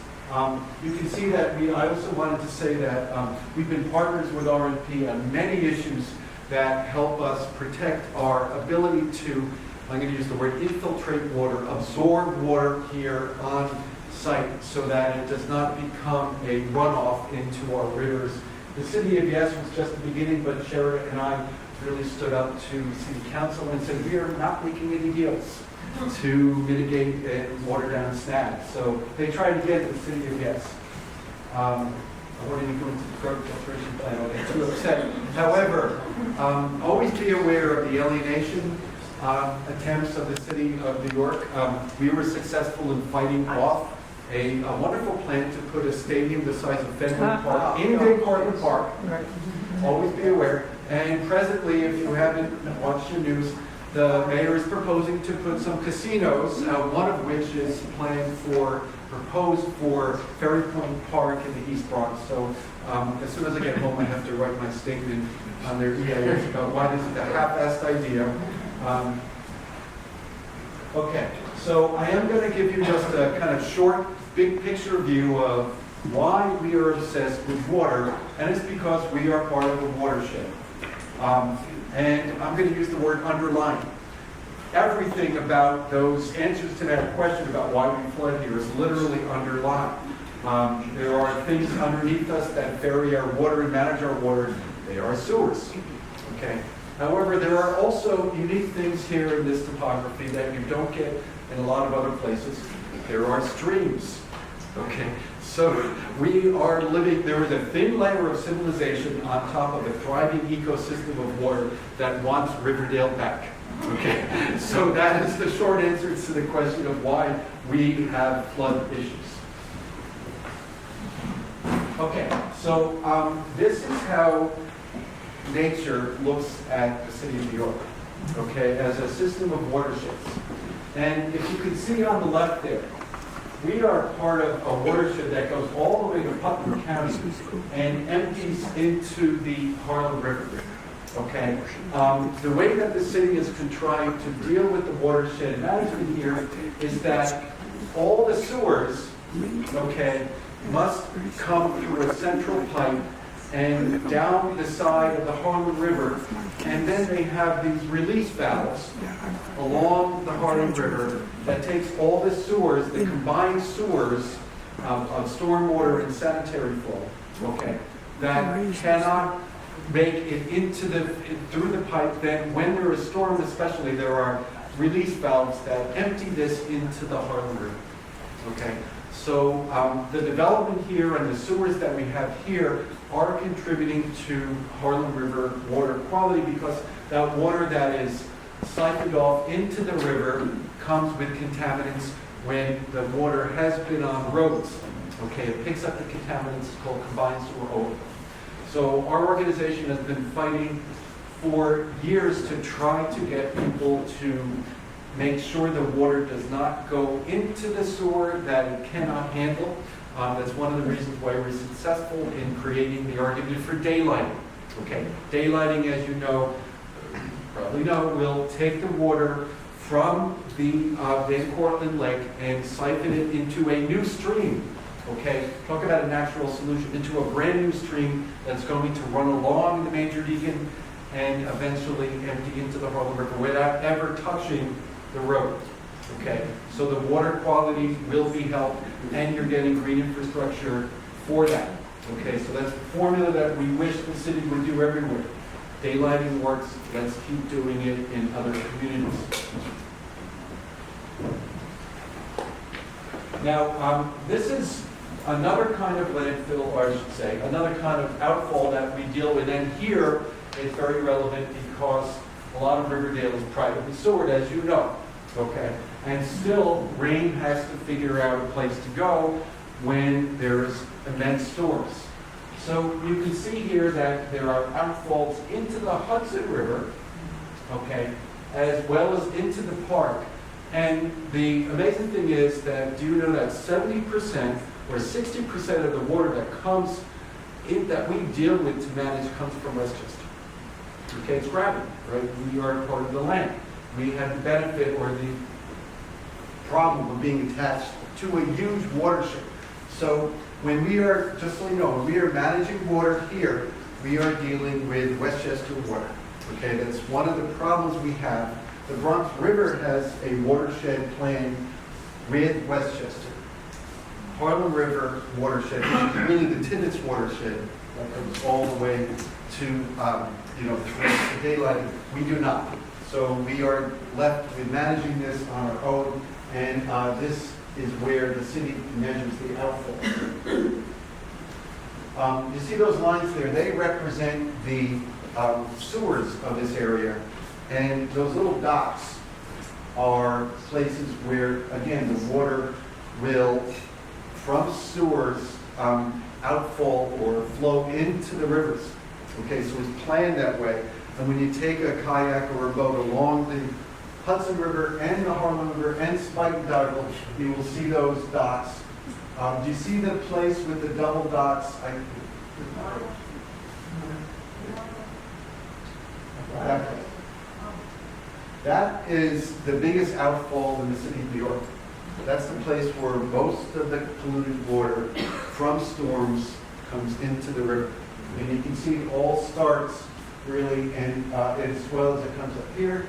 You can see that I also wanted to say that we've been partners with RNP on many issues that help us protect our ability to, I'm going to use the word infiltrate water, absorb water here on site so that it does not become a runoff into our rivers. The city of Yes was just the beginning, but Sheridan and I really stood up to city council and said, we are not making any deals to mitigate and water down snags. So they tried to get the city of Yes. I won't even go into the growth restoration plan, I'll get too upset. However, always be aware of the alienation attempts of the city of New York. We were successful in fighting off a wonderful plan to put a stadium the size of Fenway Park in Big Portland Park. Always be aware. And presently, if you haven't watched your news, the mayor is proposing to put some casinos, one of which is proposed for Ferry Point Park in the East Bronx. So as soon as I get home, I have to write my statement on their EIS about why this is a half-assed idea. Okay, so I am going to give you just a kind of short, big picture view of why we are obsessed with water, and it's because we are part of a watershed. And I'm going to use the word underline. Everything about those answers to that question about why we flood here is literally underlined. There are things underneath us that ferry our water and manage our water. They are sewers. Okay. However, there are also unique things here in this topography that you don't get in a lot of other places. There are streams. Okay. So we are living, there is a thin layer of civilization on top of a thriving ecosystem of water that wants Riverdale back. Okay, so that is the short answer to the question of why we have flood issues. Okay, so this is how nature looks at the city of New York, okay, as a system of watersheds. And if you can see on the left there, we are part of a watershed that goes all the way to Putnam County and empties into the Harlem River. Okay, the way that the city is contrived to deal with the watershed management here is that all the sewers, okay, must come through a central pipe and down the side of the Harlem River, and then they have these release valves along the Harlem River that takes all the sewers, the combined sewers of stormwater and sanitary flow, okay, that cannot make it into through the pipe. Then when there is a storm especially, there are release valves that empty this into the Harlem River, okay. So the development here and the sewers that we have here are contributing to Harlem River water quality because that water that is siphoned off into the river comes with contaminants when the water has been on roads. Okay, it picks up the contaminants called combined sewer overflow. So our organization has been fighting for years to try to get people to make sure the water does not go into the sewer that it cannot handle. That's one of the reasons why we're successful in creating the argument for daylighting. Okay, daylighting, as you know, probably know, will take the water from the Van Cortlandt Lake and siphon it into a new stream. Okay, talk about a natural solution, into a brand new stream that's going to run along the Major Deegan and eventually empty into the Harlem River without ever touching the road. Okay, so the water quality will be helped and you're getting green infrastructure for that. Okay, so that's the formula that we wish the city would do everywhere. Daylighting works, let's keep doing it in other communities. Now, this is another kind of landfill, or I should say, another kind of outfall that we deal with. And here, it's very relevant because a lot of Riverdale is privately stored, as you know, okay? And still, rain has to figure out a place to go when there's immense storms. So you can see here that there are outfalls into the Hudson River, okay, as well as into the park. And the amazing thing is that, do you know that 70% or 60% of the water that comes in, that we deal with to manage, comes from Westchester? Okay, it's gravity, right? We are part of the land. We have the benefit or the problem of being attached to a huge watershed. So when we are, just so you know, when we are managing water here, we are dealing with Westchester water. Okay, that's one of the problems we have. The Bronx River has a watershed plan with Westchester. Harlem River watershed, which is really the Tibbetts watershed, that goes all the way to, to daylight. We do not. So we are left with managing this on our own, and this is where the city measures the outfall. You see those lines there? They represent the sewers of this area, and those little dots are places where, again, the water will, from sewers, outfall or flow into the rivers. Okay, so it's planned that way. And when you take a kayak or a boat along the Hudson River and the Harlem River and Spike and Duggle, you will see those dots. Do you see the place with the double dots? That place. That is the biggest outfall in the city of New York. That's the place where most of the polluted water from storms comes into the river. And you can see it all starts really, and as well as it comes up here,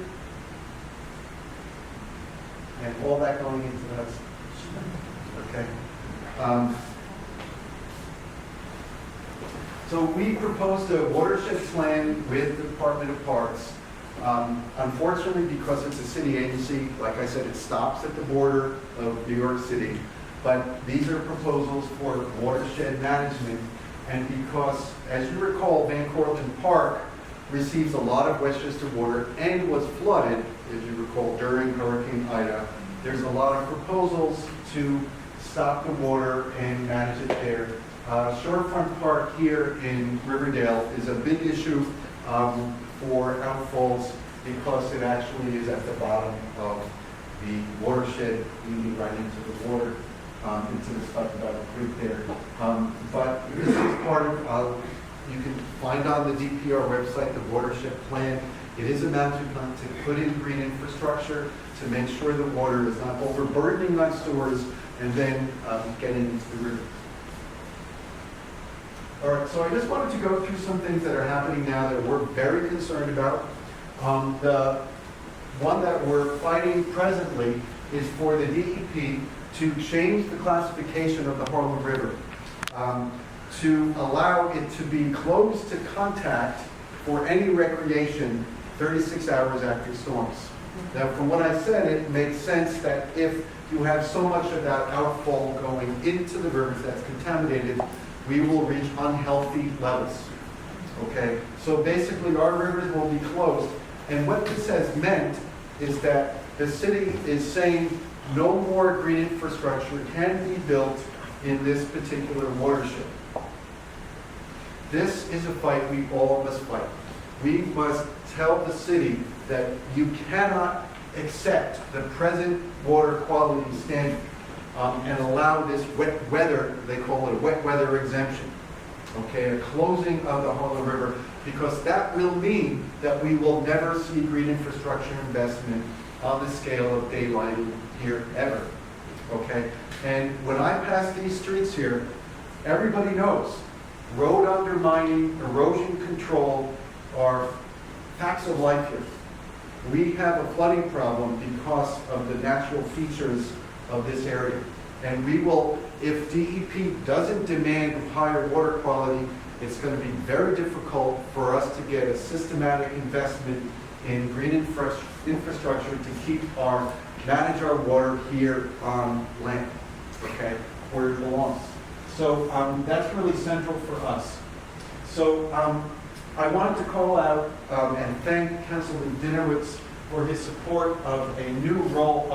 and all that going into the Hudson. Okay. So we proposed a watershed plan with the Department of Parks. Unfortunately, because it's a city agency, like I said, it stops at the border of New York City. But these are proposals for watershed management. And because, as you recall, Van Cortlandt Park receives a lot of Westchester water and was flooded, as you recall, during Hurricane Ida, there's a lot of proposals to stop the water and manage it there. Shorefront Park here in Riverdale is a big issue for outfalls because it actually is at the bottom of the watershed, leading right into the water, into the stuff about the creek there. But this is part of, you can find on the DPR website the watershed plan. It is a master plan to put in green infrastructure to make sure the water is not overburdening on sewers and then getting into the river. All right, so I just wanted to go through some things that are happening now that we're very concerned about. The one that we're fighting presently is for the DEP to change the classification of the Harlem River, to allow it to be closed to contact for any recreation 36 hours after storms. Now, from what I said, it makes sense that if you have so much of that outfall going into the rivers that's contaminated, we will reach unhealthy levels. Okay, so basically our rivers will be closed, and what this has meant is that the city is saying no more green infrastructure can be built in this particular watershed. This is a fight we all must fight. We must tell the city that you cannot accept the present water quality standard and allow this wet weather, they call it a wet weather exemption, okay, a closing of the Harlem River, because that will mean that we will never see green infrastructure investment on the scale of daylighting here ever, okay? And when I pass these streets here, everybody knows road undermining, erosion control are facts of life here. We have a flooding problem because of the natural features of this area. And we will, if DEP doesn't demand higher water quality, it's going to be very difficult for us to get a systematic investment in green infrastructure to manage our water here on land, okay, where it belongs. So that's really central for us. So I wanted to call out and thank Councilman Dinowitz for his support of a new role,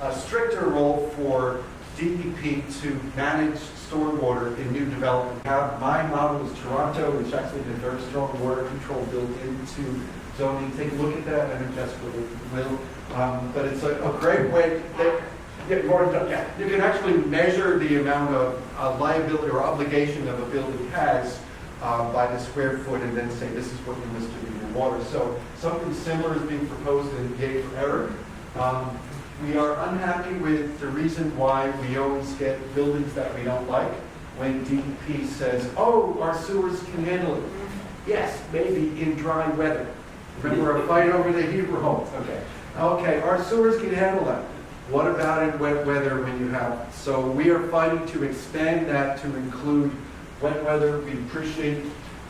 a stricter role for DEP to manage stormwater in new development. My model is Toronto, which actually has very strong water control built into zoning. Take a look at that, and Jessica will. But it's a great way. You can actually measure the amount of liability or obligation of a building has by the square foot, and then say this is what you must do in your water. So something similar is being proposed in Yay for Eric. We are unhappy with the reason why we always get buildings that we don't like when DEP says, oh, our sewers can handle it. Yes, maybe in dry weather. Remember our fight over the Hebrew homes? Okay, our sewers can handle that. What about in wet weather when you have? So we are fighting to expand that to include wet weather. We appreciate,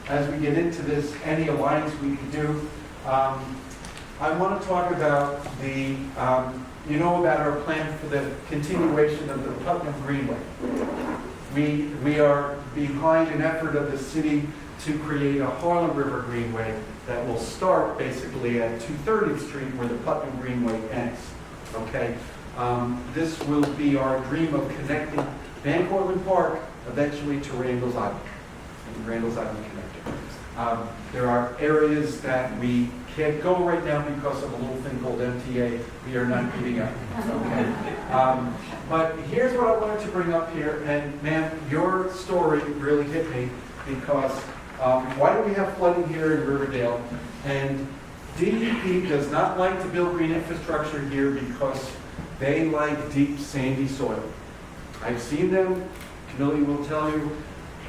as we get into this, any alliance we can do. I want to talk about the, about our plan for the continuation of the Putnam Greenway. We are behind an effort of the city to create a Harlem River Greenway that will start basically at 230th Street where the Putnam Greenway ends. Okay, this will be our dream of connecting Van Cortlandt Park eventually to Randall's Island, and Randall's Island connector. There are areas that we can't go right now because of a little thing called MTA. We are not giving up. Okay. But here's what I wanted to bring up here, and ma'am, your story really hit me because why do we have flooding here in Riverdale? And DEP does not like to build green infrastructure here because they like deep sandy soil. I've seen them. Camille will tell you.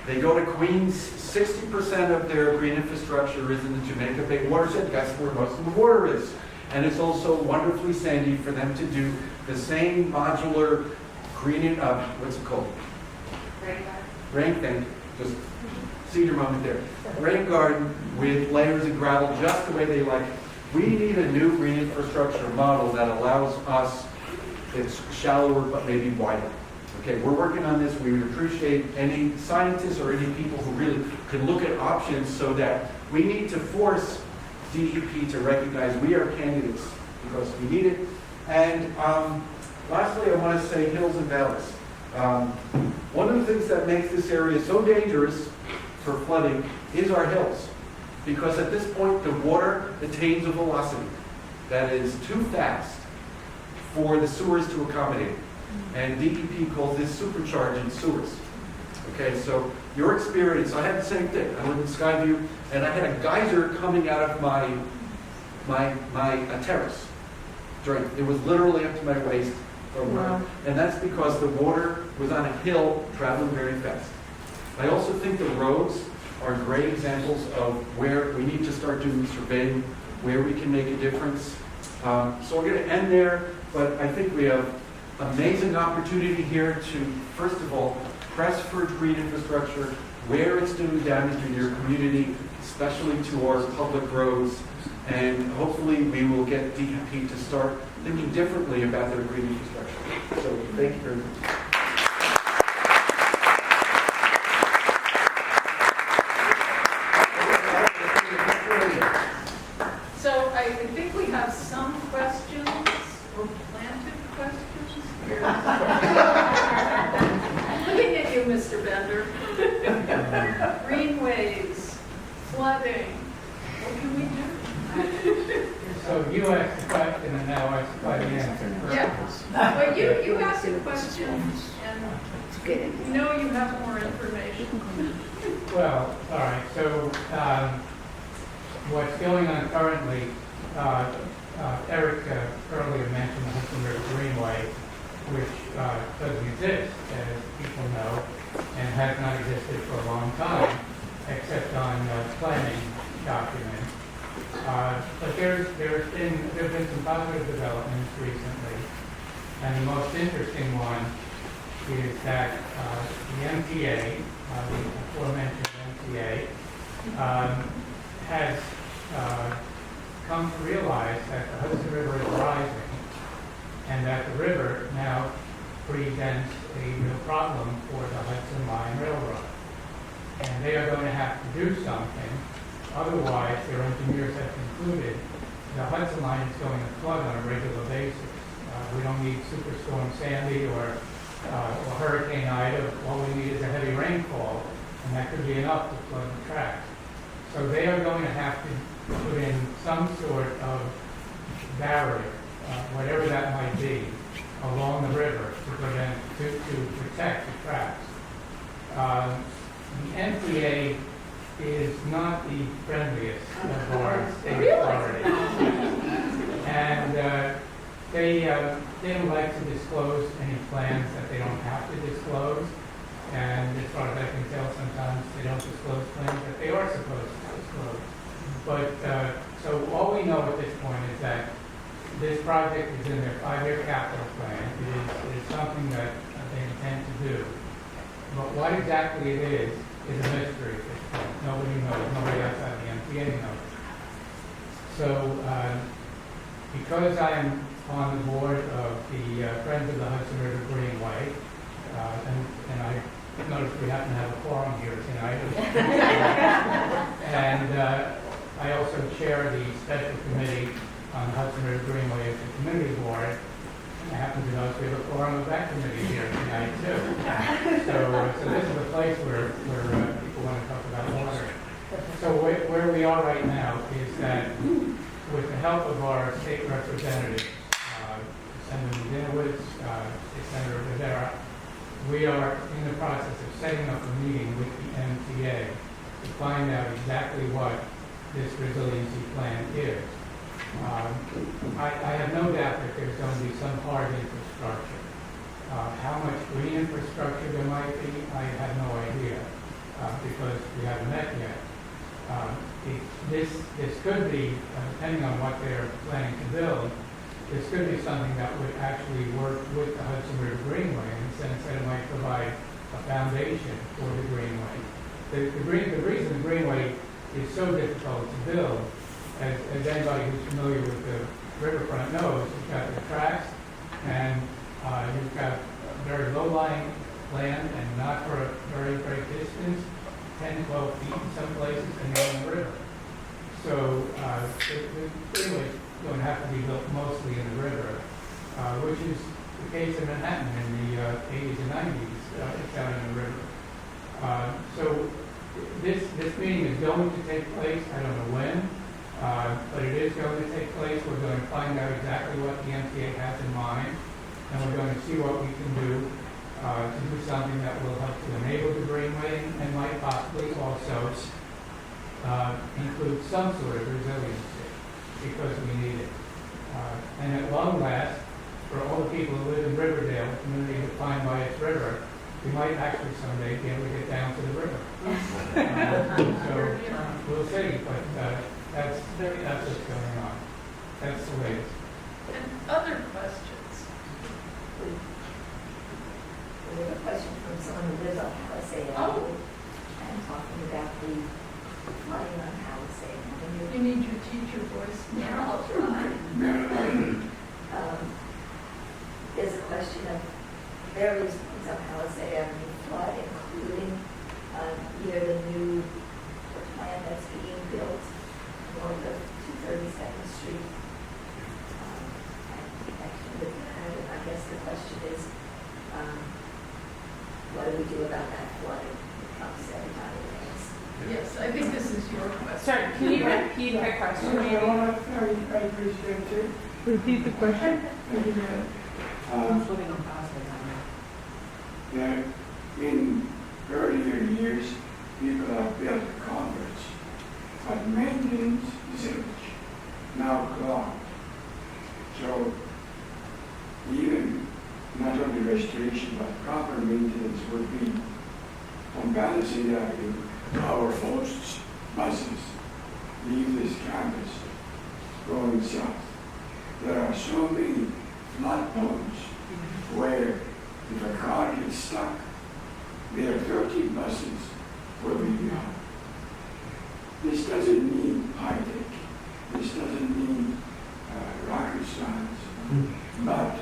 They go to Queens. 60% of their green infrastructure is in the Jamaica Bay watershed. That's where most of the water is. And it's also wonderfully sandy for them to do the same modular green, what's it called? Rain garden. Just see your moment there. Rain garden with layers of gravel, just the way they like it. We need a new green infrastructure model that allows us, it's shallower but maybe wider. Okay, we're working on this. We would appreciate any scientists or any people who really could look at options so that we need to force DEP to recognize we are candidates because we need it. And lastly, I want to say hills and valleys. One of the things that makes this area so dangerous for flooding is our hills. Because at this point, the water attains a velocity that is too fast for the sewers to accommodate. And DEP calls this supercharging sewers. Okay, so your experience, I had the same thing. I lived in Skyview, and I had a geyser coming out of my terrace drain. It was literally up to my waist. Wow. And that's because the water was on a hill traveling very fast. I also think the roads are great examples of where we need to start doing surveying, where we can make a difference. So we're going to end there, but I think we have amazing opportunity here to, first of all, press for green infrastructure where it's doing damage in your community, especially to our public roads, and hopefully we will get DEP to start thinking differently about their green infrastructure. So thank you very much. So I think we have some questions or planted questions. Looking at you, Mr. Bender. Greenways, flooding, what can we do? So you asked the question and now I supply the answer. Yeah, but you asked a question and you know you have more information. Well, all right, so what's going on currently, Eric earlier mentioned the Hudson River Greenway, which doesn't exist, as people know, and has not existed for a long time, except on planning documents. But there's been some positive developments recently, and the most interesting one is that the MTA, the aforementioned MTA, has come to realize that the Hudson River is rising, and that the river now presents a real problem for the Hudson Hudson Line Railroad. And they are going to have to do something. Otherwise, their engineers have concluded the Hudson Line is going to flood on a regular basis. We don't need Superstorm Sandy or Hurricane Ida. All we need is a heavy rainfall, and that could be enough to flood the tracks. So they are going to have to put in some sort of barrier, whatever that might be, along the river to protect the tracks. The MTA is not the friendliest of our state authorities. And they don't like to disclose any plans that they don't have to disclose. And as far as I can tell, sometimes they don't disclose plans that they are supposed to disclose. But, so all we know at this point is that this project is in their 5-year capital plan. It is something that they intend to do. But what exactly it is a mystery at this point. Nobody knows. Nobody outside the MTA knows. So, because I am on the board of the Friends of the Hudson River Greenway, and I noticed we happen to have a quorum here tonight. And I also chair the special committee on the Hudson River Greenway as the community board. And I happen to notice we have a quorum of that committee here tonight too. So this is a place where people want to talk about water. So where we are right now is that with the help of our state representatives, Senator Dinowitz, Senator Rivera, we are in the process of setting up a meeting with the MTA to find out exactly what this resiliency plan is. I have no doubt that there's going to be some hard infrastructure. How much green infrastructure there might be, I have no idea, because we haven't met yet. This could be, depending on what they're planning to build, this could be something that would actually work with the Hudson River Greenway in the sense that it might provide a foundation for the Greenway. The reason the Greenway is so difficult to build, as anybody who's familiar with the riverfront knows, you've got the tracks and you've got very low-lying land and not for a very great distance, 10, 12 feet in some places, and you're on the river. So the Greenway is going to have to be built mostly in the river, which is the case in Manhattan in the 80s and 90s. It's out in the river. So this meeting is going to take place. I don't know when, but it is going to take place. We're going to find out exactly what the MTA has in mind, and we're going to see what we can do to do something that will help to enable the Greenway and might possibly also include some sort of resiliency, because we need it. And at long last, for all the people who live in Riverdale, a community defined by its river, we might actually someday be able to get down to the river. So we'll see, but that's what's going on. That's the latest. And other questions? We have a question from someone who lives on Palisade Avenue and talking about the flooding on Palisade Avenue. You need your teacher voice. Yeah, I'll try. There's a question of various points on Palisade Avenue flood, including either the new plant that's being built north of 232nd Street. And I guess the question is, what do we do about that flooding? It comes every time it rains. Yes, I think this is your question. Sorry, can you repeat the question? I appreciate it. Repeat the question? That in earlier years, people have built culverts, but maintenance is now clogged. So even not only restoration, but proper maintenance would be on Palisade Avenue. Our first buses leave this campus going south. There are so many flood zones where if a car gets stuck, there are 30 buses will be gone. This doesn't mean high tech. This doesn't mean rocket science. But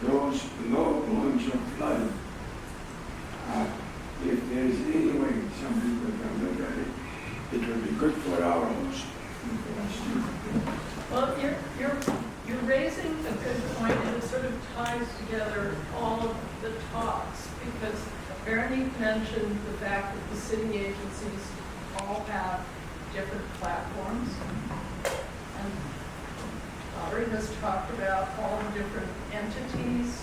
those low points of flooding If there's any way some people can look at it, it would be good for our host and for our students. Well, you're raising a good point, and it sort of ties together all of the talks, because Bernie mentioned the fact that the city agencies all have different platforms, and Valerie has talked about all the different entities,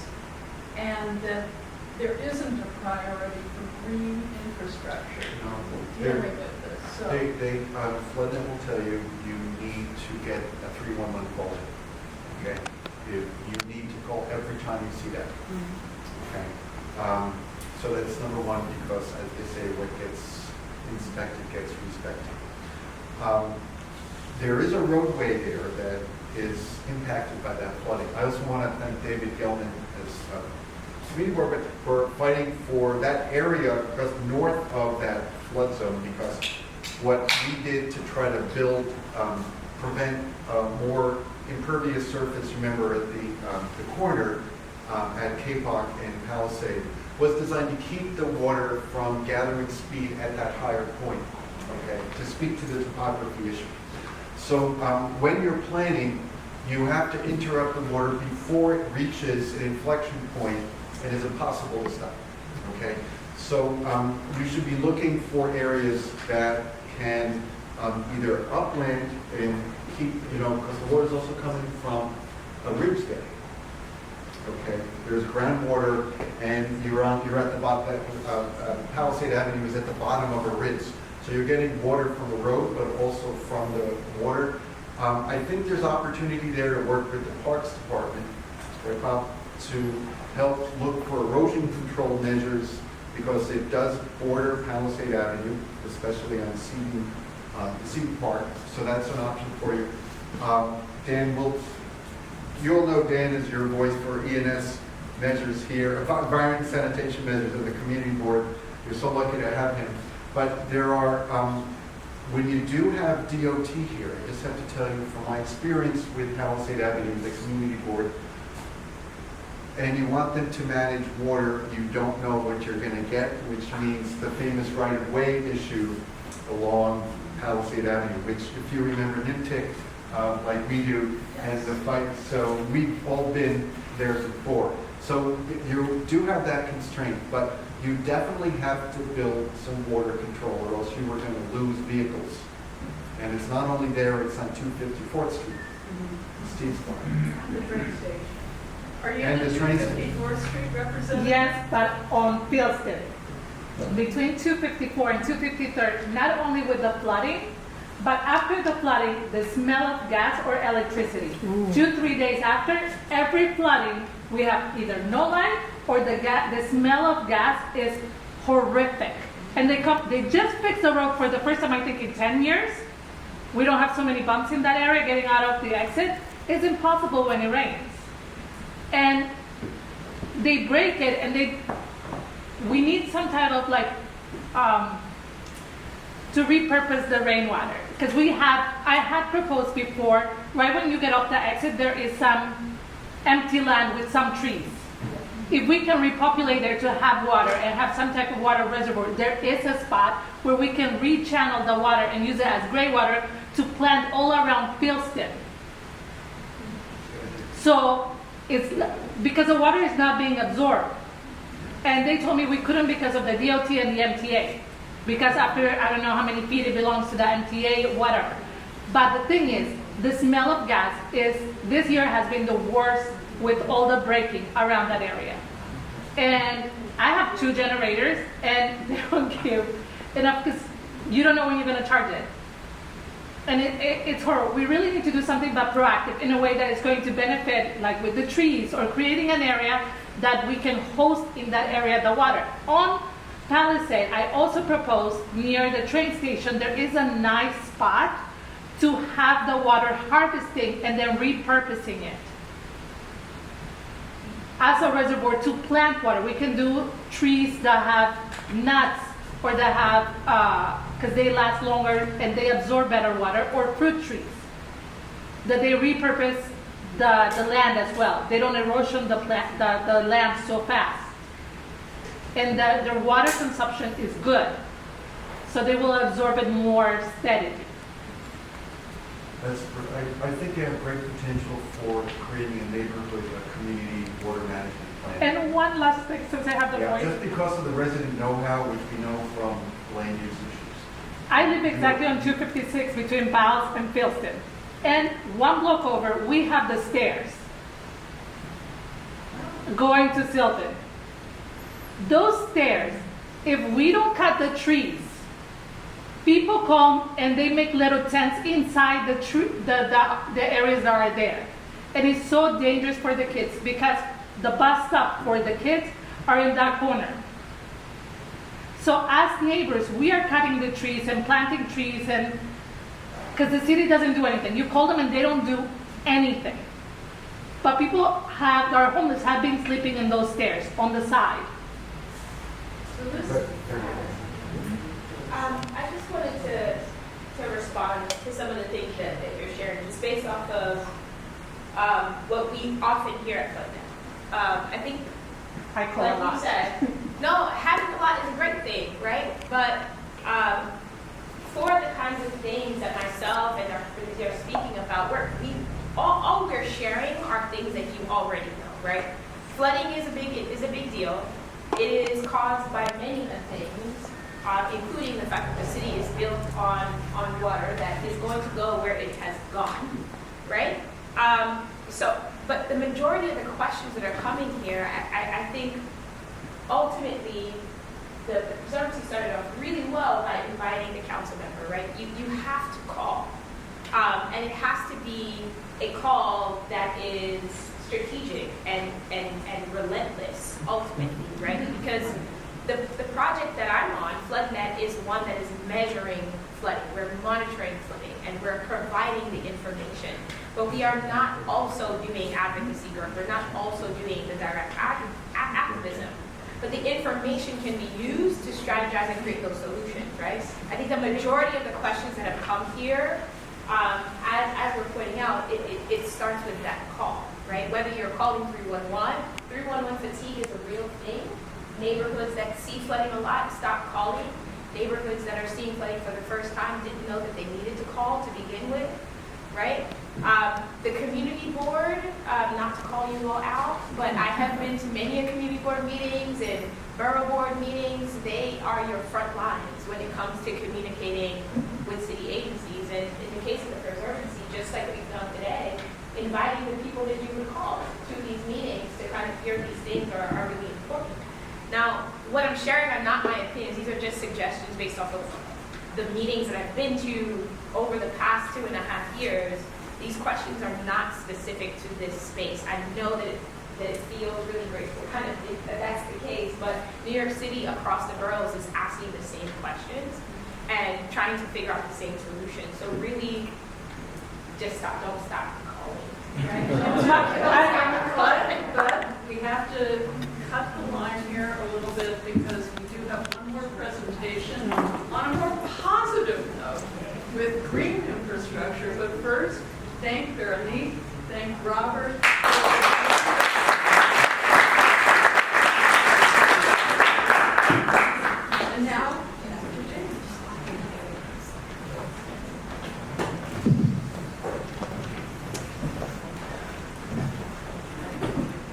and that there isn't a priority for green infrastructure dealing with this. So FloodNet will tell you, you need to get a 311 call in, okay? You need to call every time you see that, okay? So that's number one, because as they say, what gets inspected gets respected. There is a roadway there that is impacted by that flooding. I also want to thank David Gelman as community board for fighting for that area just north of that flood zone, because what we did to try to build, prevent more impervious surface, remember at the corner at Kapok and Palisade, was designed to keep the water from gathering speed at that higher point, okay, to speak to the topography issue. So when you're planning, you have to interrupt the water before it reaches an inflection point and is impossible to stop, okay? So you should be looking for areas that can either upland and keep, because the water is also coming from a ridge there, okay? There's groundwater, and you're at the bottom, Palisade Avenue is at the bottom of a ridge. So you're getting water from the road, but also from the water. I think there's opportunity there to work with the Parks Department to help look for erosion control measures, because it does border Palisade Avenue, especially on Seaton Park. So that's an option for you. Dan, you'll know Dan is your voice for ENS measures here, environment sanitation measures in the community board. You're so lucky to have him. But there are, when you do have DOT here, I just have to tell you from my experience with Palisade Avenue, the community board, and you want them to manage water, you don't know what you're going to get, which means the famous right-of-way issue along Palisade Avenue, which, if you remember NIMTIC, like we do, and the fight, so we've all been there before. So you do have that constraint, but you definitely have to build some water control, or else you are going to lose vehicles. And it's not only there, it's on 254th Street, Steve's Farm. The train station. Are you And the the train station. 254th Street representative? Yes, but on Fieldston. Between 254 and 253rd, not only with the flooding, but after the flooding, the smell of gas or electricity. 2-3 days after, every flooding, we have either no light or the smell of gas is horrific. And they just fixed the road for the first time, I think, in 10 years. We don't have so many bumps in that area getting out of the exit. It's impossible when it rains. And they break it, and we need some type of to repurpose the rainwater. Because I had proposed before, right when you get off the exit, there is some empty land with some trees. If we can repopulate there to have water and have some type of water reservoir, there is a spot where we can rechannel the water and use it as gray water to plant all around Fieldston. So it's because the water is not being absorbed. And they told me we couldn't because of the DOT and the MTA. Because after, I don't know how many feet it belongs to the MTA, whatever. But the thing is, the smell of gas this year has been the worst with all the breaking around that area. And I have 2 generators, and they don't give enough, because you don't know when you're going to charge it. And it's horrible. We really need to do something but proactive in a way that is going to benefit, like with the trees, or creating an area that we can host in that area the water. On Palisade, I also proposed near the train station, there is a nice spot to have the water harvesting and then repurposing it as a reservoir to plant water. We can do trees that have nuts, or that have, because they last longer and they absorb better water, or fruit trees, that they repurpose the land as well. They don't erosion the land so fast. and their water consumption is good. So they will absorb it more steadily. I think they have great potential for creating a neighborhood, a community water management plan. And one last thing, since I have the Yeah, point. just because of the resident know-how, which we know from land use issues. I live exactly on 256 between Bowles and Philston. And one block over, we have the stairs going to Silton. Those stairs, if we don't cut the trees, people come and they make little tents inside the areas that are there. And it's so dangerous for the kids because the bus stop for the kids are in that corner. So as neighbors, we are cutting the trees and planting trees, and because the city doesn't do anything. You call them and they don't do anything. But people that are homeless have been sleeping in those stairs on the side. I just wanted to respond to some of the things that you're sharing, just based off of what we often hear at Footnote. I think, like you said, no, having a lot is a great thing, right? But for the kinds of things that myself and our friends are speaking about, all we're sharing are things that you already know, right? Flooding is a big deal. It is caused by many things, including the fact that the city is built on water that is going to go where it has gone, right? But the majority of the questions that are coming here, I think ultimately the Preservancy started off really well by inviting the council member, right? You have to call, and it has to be a call that is strategic and relentless ultimately, right? Because the project that I'm on, FloodNet, is one that is measuring flooding. We're monitoring flooding and we're providing the information. But we are not also doing advocacy work. We're not also doing the direct activism. But the information can be used to strategize and create those solutions, right? I think the majority of the questions that have come here, as we're pointing out, it starts with that call, right? Whether you're calling 311, 311 fatigue is a real thing. Neighborhoods that see flooding a lot stop calling. Neighborhoods that are seeing flooding for the first time didn't know that they needed to call to begin with, right? The community board, not to call you all out, but I have been to many community board meetings and borough board meetings. They are your front lines when it comes to communicating with city agencies. And in the case of the Preservancy, just like we've done today, inviting the people that you would call to these meetings to kind of hear these things are really important. Now, what I'm sharing are not my opinions. These are just suggestions based off of the meetings that I've been to over the past 2.5 years. These questions are not specific to this space. I know that it feels really grateful, kind of that that's the case, but New York City across the boroughs is asking the same questions and trying to figure out the same solution. So really, just don't stop calling. Right? But we have to cut the line here a little bit because we do have one more presentation on a more positive note with green infrastructure. But first, thank Bernie, thank Robert. And now, Mr. James.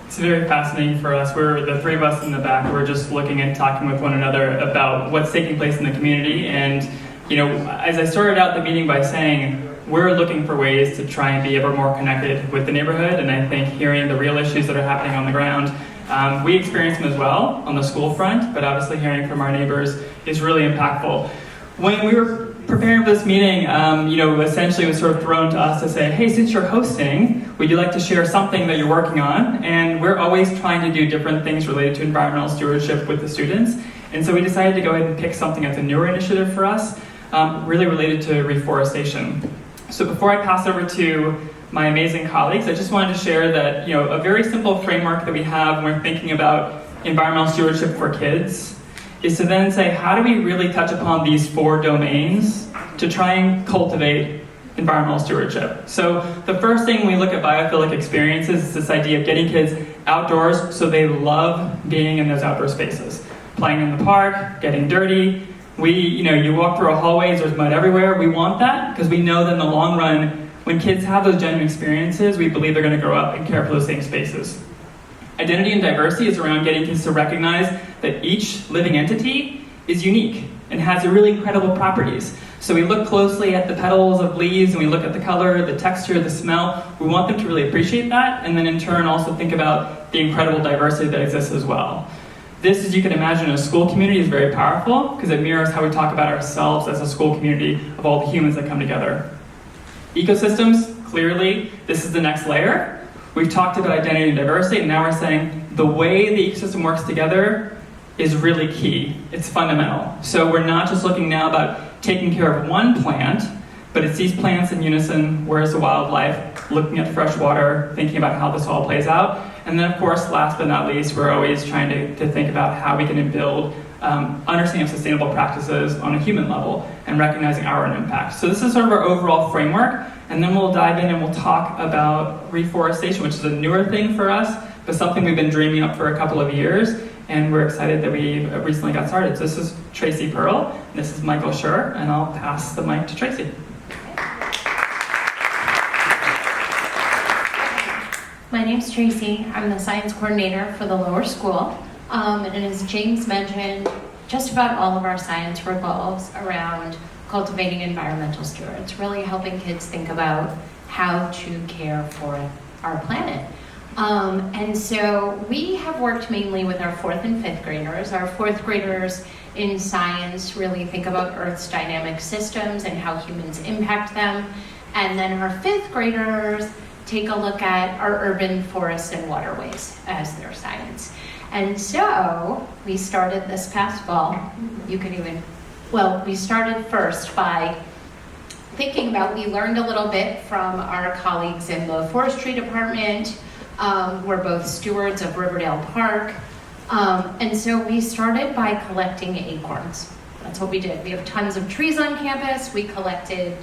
It's very fascinating for us. We're the three of us in the back. We're just looking and talking with one another about what's taking place in the community. And, you know, as I started out the meeting by saying, we're looking for ways to try and be ever more connected with the neighborhood. And I think hearing the real issues that are happening on the ground, we experience them as well on the school front, but obviously hearing from our neighbors is really impactful. When we were preparing for this meeting, essentially it was sort of thrown to us to say, hey, since you're hosting, would you like to share something that you're working on? And we're always trying to do different things related to environmental stewardship with the students. And so we decided to go ahead and pick something that's a newer initiative for us, really related to reforestation. So before I pass over to my amazing colleagues, I just wanted to share that, a very simple framework that we have when we're thinking about environmental stewardship for kids is to then say, how do we really touch upon these 4 domains to try and cultivate environmental stewardship? So the first thing when we look at biophilic experiences is this idea of getting kids outdoors so they love being in those outdoor spaces. playing in the park, getting dirty. You walk through our hallways, there's mud everywhere. We want that because we know that in the long run, when kids have those genuine experiences, we believe they're going to grow up and care for those same spaces. Identity and diversity is around getting kids to recognize that each living entity is unique and has really incredible properties. So we look closely at the petals of leaves and we look at the color, the texture, the smell. We want them to really appreciate that, and then in turn also think about the incredible diversity that exists as well. This, as you can imagine, in a school community is very powerful because it mirrors how we talk about ourselves as a school community of all the humans that come together. Ecosystems, clearly, this is the next layer. We've talked about identity and diversity, and now we're saying the way the ecosystem works together is really key. It's fundamental. So we're not just looking now about taking care of one plant, but it's these plants in unison, where's the wildlife, looking at fresh water, thinking about how this all plays out. And then, of course, last but not least, we're always trying to think about how we can build understanding of sustainable practices on a human level and recognizing our own impact. So this is sort of our overall framework, and then we'll dive in and we'll talk about reforestation, which is a newer thing for us, but something we've been dreaming up for a couple of years, and we're excited that we recently got started. So this is Tracy Pearl, and this is Michael Schur, and I'll pass the mic to Tracy. My name's Tracy. I'm the science coordinator for the lower school. And as James mentioned, just about all of our science revolves around cultivating environmental stewards, really helping kids think about how to care for our planet. And so we have worked mainly with our 4th and 5th graders. Our 4th graders in science really think about Earth's dynamic systems and how humans impact them. And then our 5th graders take a look at our urban forests and waterways as their science. And so we started this past fall. We started first by thinking about, we learned a little bit from our colleagues in the forestry department. We're both stewards of Riverdale Park. And so we started by collecting acorns. That's what we did. We have tons of trees on campus. We collected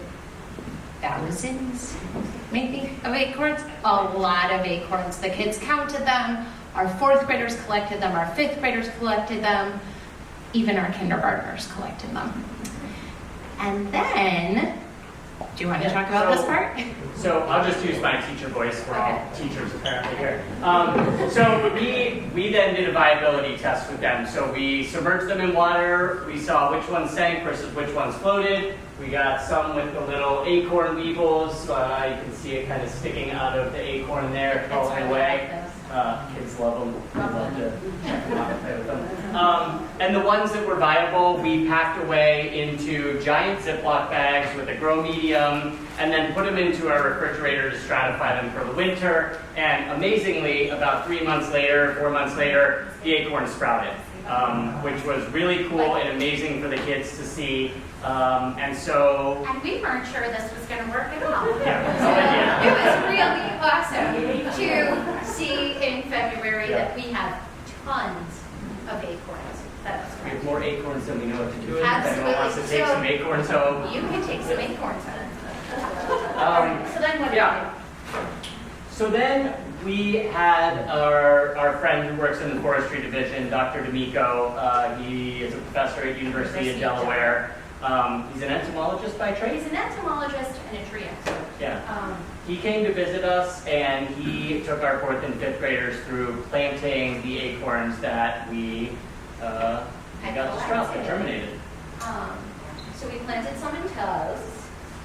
thousands, maybe, of acorns. A lot of acorns. The kids counted them. Our 4th graders collected them. Our 5th graders collected them. Even our kindergartners collected them. And then, do you want to talk about this part? So I'll just use my teacher voice. We're all teachers apparently here. So we then did a viability test with them. So we submerged them in water. We saw which ones sank versus which ones floated. We got some with the little acorn weevils. You can see it kind of sticking out of the acorn there, falling away. Kids love them. We love to check them out and play with them. And the ones that were viable, we packed away into giant Ziploc bags with a grow medium, and then put them into our refrigerator to stratify them for the winter. And amazingly, about 4 months later, the acorn sprouted, which was really cool and amazing for the kids to see. And we weren't sure this was going to work at all. Yeah, It was really awesome to see in February that we have tons of acorns. That was we great. have more acorns than we know what to do with. If Absolutely. anyone wants to take some acorns home. You can take some acorns home. So then what do we do? So then we had our friend who works in the forestry division, Dr. D'Amico. He is a professor at University of Delaware. He's an entomologist by trade? He's an entomologist and a tree expert. Yeah. He came to visit us, and he took our 4th and 5th graders through planting the acorns that we got to sprout, that germinated. So we planted some in tubs.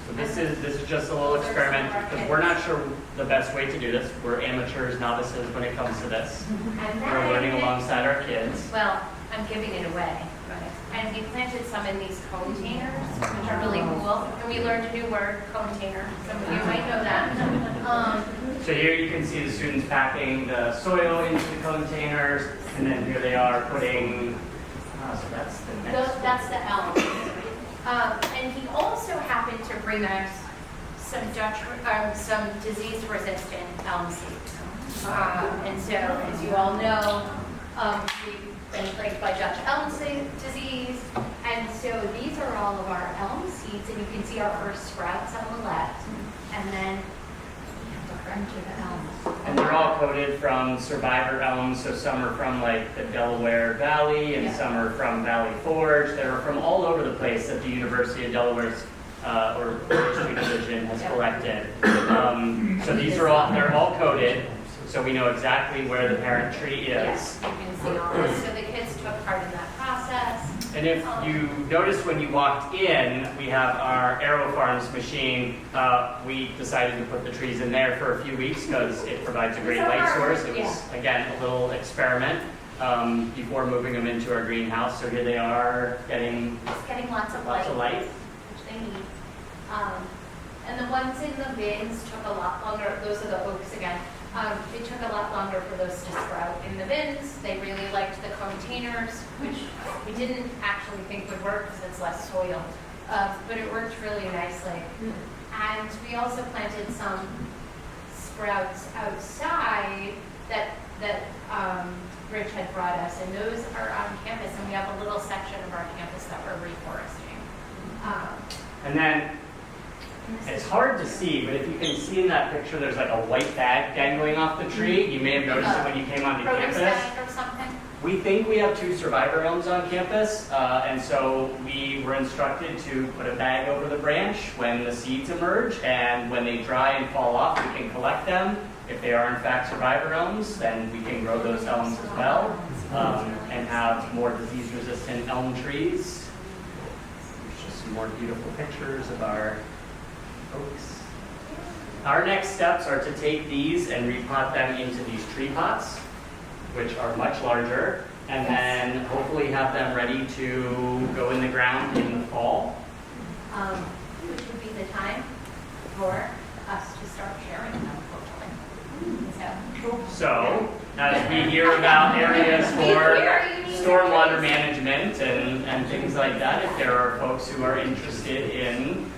So this is just a little experiment, because we're not sure the best way to do this. We're amateurs, novices when it comes to this. And We're learning alongside our kids. Well, I'm giving it away. And we planted some in these containers, which are really cool. And we learned a new word, container. Some of you might know that. So here you can see the students packing the soil into the containers, and then here they are putting, so that's the next. That's the elm. And he also happened to bring us some some disease-resistant elm seeds. And so, as you all know, we've been plagued by Dutch elm disease. And so these are all of our elm seeds, and you can see our first sprouts on the left. And then we have a bunch of elms. And they're all coded from survivor elms, so some are from like the Delaware Valley and some are from Valley Forge. They're from all over the place that the University of Delaware's or Forestry Division has collected. So these are all, they're all coded, so we know exactly where the parent tree is. Yes, you can see all this. So the kids took part in that process. And if you noticed when you walked in, we have our Aero Farms machine. We decided to put the trees in there for a few weeks because it provides a great light source. It was, again, a little experiment before moving them into our greenhouse. So here they are getting lots of light, which they need. And the ones in the bins took a lot longer. Those are the oaks again. It took a lot longer for those to sprout in the bins. They really liked the containers, which we didn't actually think would work because it's less soil. But it worked really nicely. And we also planted some sprouts outside that Rich had brought us, and those are on campus, and we have a little section of our campus that we're reforesting. And then it's hard to see, but if you can see in that picture, there's like a white bag dangling off the tree. You may have noticed it when you came onto Produce campus. bag or something? We think we have 2 survivor elms on campus, and so we were instructed to put a bag over the branch when the seeds emerge, and when they dry and fall off, we can collect them. If they are in fact survivor elms, then we can grow those elms as well, and have more disease-resistant elm trees. There's just some more beautiful pictures of our oaks. Our next steps are to take these and repot them into these tree pots, which are much larger, and then hopefully have them ready to go in the ground in the fall. Which would be the time for us to start sharing them, hopefully. So, as we hear about areas for stormwater management and things like that, if there are folks who are interested in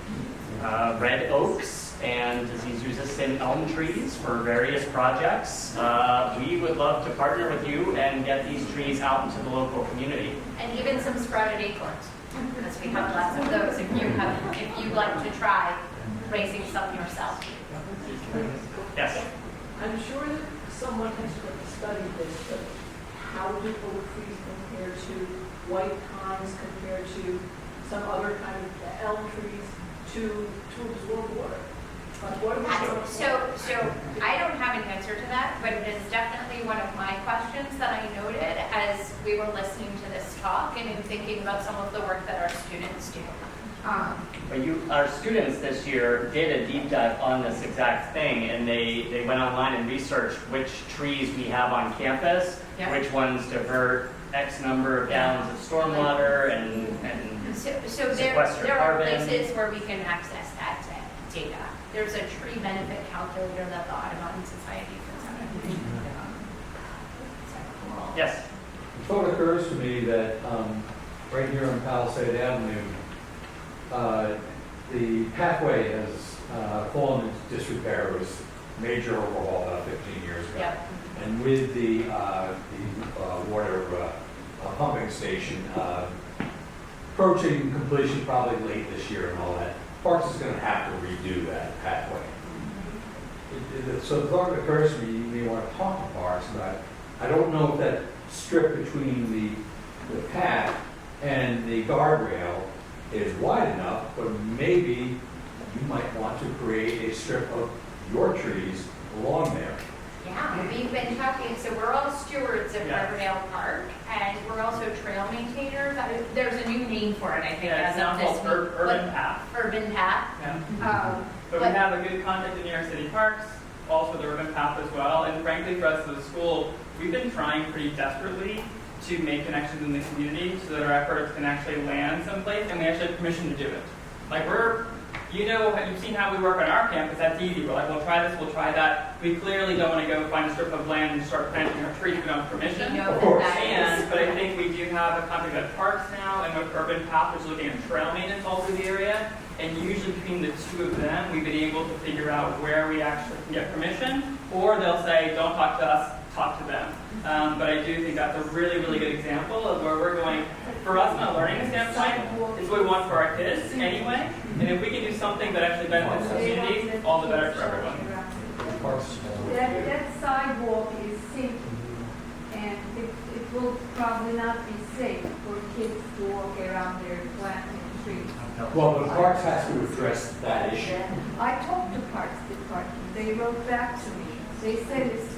red oaks and disease-resistant elm trees for various projects, we would love to partner with you and get these trees out into the local community. And even some sprouted acorns, because we have lots of those if you'd like to try raising some yourself. Yes? I'm sure that someone has studied this, but how do oak trees compare to white pines, compare to some other kind of elm trees to absorb water? So I don't have an answer to that, but it is definitely one of my questions that I noted as we were listening to this talk and in thinking about some of the work that our students do. But our students this year did a deep dive on this exact thing, and they went online and researched which trees we have on campus, which ones divert X number of gallons of stormwater and so there sequester are carbon. places where we can access that data. There's a tree benefit calculator that the Audubon Society puts out. Yes. The thought occurs to me that right here on Palisade Avenue, the pathway has fallen into disrepair. It was major overhaul about 15 years ago. Yep. And with the water pumping station approaching completion probably late this year and all that, Parks is going to have to redo that pathway. So the thought occurs to me, you may want to talk to Parks about it. I don't know if that strip between the path and the guardrail is wide enough, but maybe you might want to create a strip of your trees along there. Yeah, we've been talking, so we're all stewards of Riverdale Park, and we're also trail maintainers. There's a new name for it, I think, Yeah, it's as now of this called week. Urban Path. Urban Path. Yeah. But we have a good contact in New York City Parks, also the Urban Path as well, and frankly for us as a school, we've been trying pretty desperately to make connections in the community so that our efforts can actually land someplace, and we actually have permission to do it. Like you've seen how we work on our campus, that's easy. We're like, we'll try this, we'll try that. We clearly don't want to go find a strip of land and start planting our trees. We don't have permission. Of course. But I think we do have a contract with Parks now and with Urban Path, which is looking at trail maintenance all through the area. And usually between the two of them, we've been able to figure out where we actually can get permission, or they'll say, don't talk to us, talk to them. But I do think that's a really, really good example of where we're going. For us, from a learning standpoint, it's what we want for our kids anyway. And if we can do something that actually benefits the community, all the better for everyone. parks. That sidewalk is sinking, and it will probably not be safe for kids to walk around there planting trees. Well, the parks has to address that issue. I talked to Parks Department, they wrote back to me. They said it's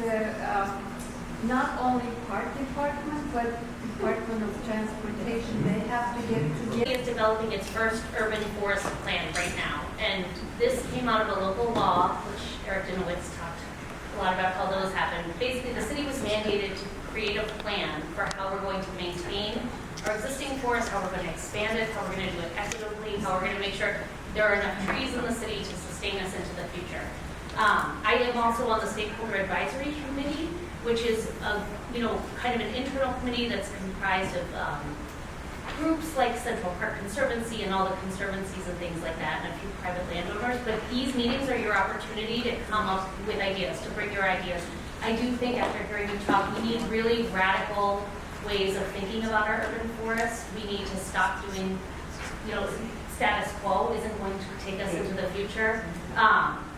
not only Park Department, but Department of Transportation, they have to get together. It's developing its first urban forest plan right now, and this came out of a local law, which Eric Dinowitz talked a lot about how those happened. Basically, the city was mandated to create a plan for how we're going to maintain our existing forest, how we're going to expand it, how we're going to do it equitably, how we're going to make sure there are enough trees in the city to sustain us into the future. I am also on the Stakeholder Advisory Committee, which is kind of an internal committee that's comprised of groups like Central Park Conservancy and all the conservancies and things like that, and a few private landowners. But these meetings are your opportunity to come up with ideas, to bring your ideas. I do think after hearing you talk, we need really radical ways of thinking about our urban forests. We need to stop doing, status quo isn't going to take us into the future.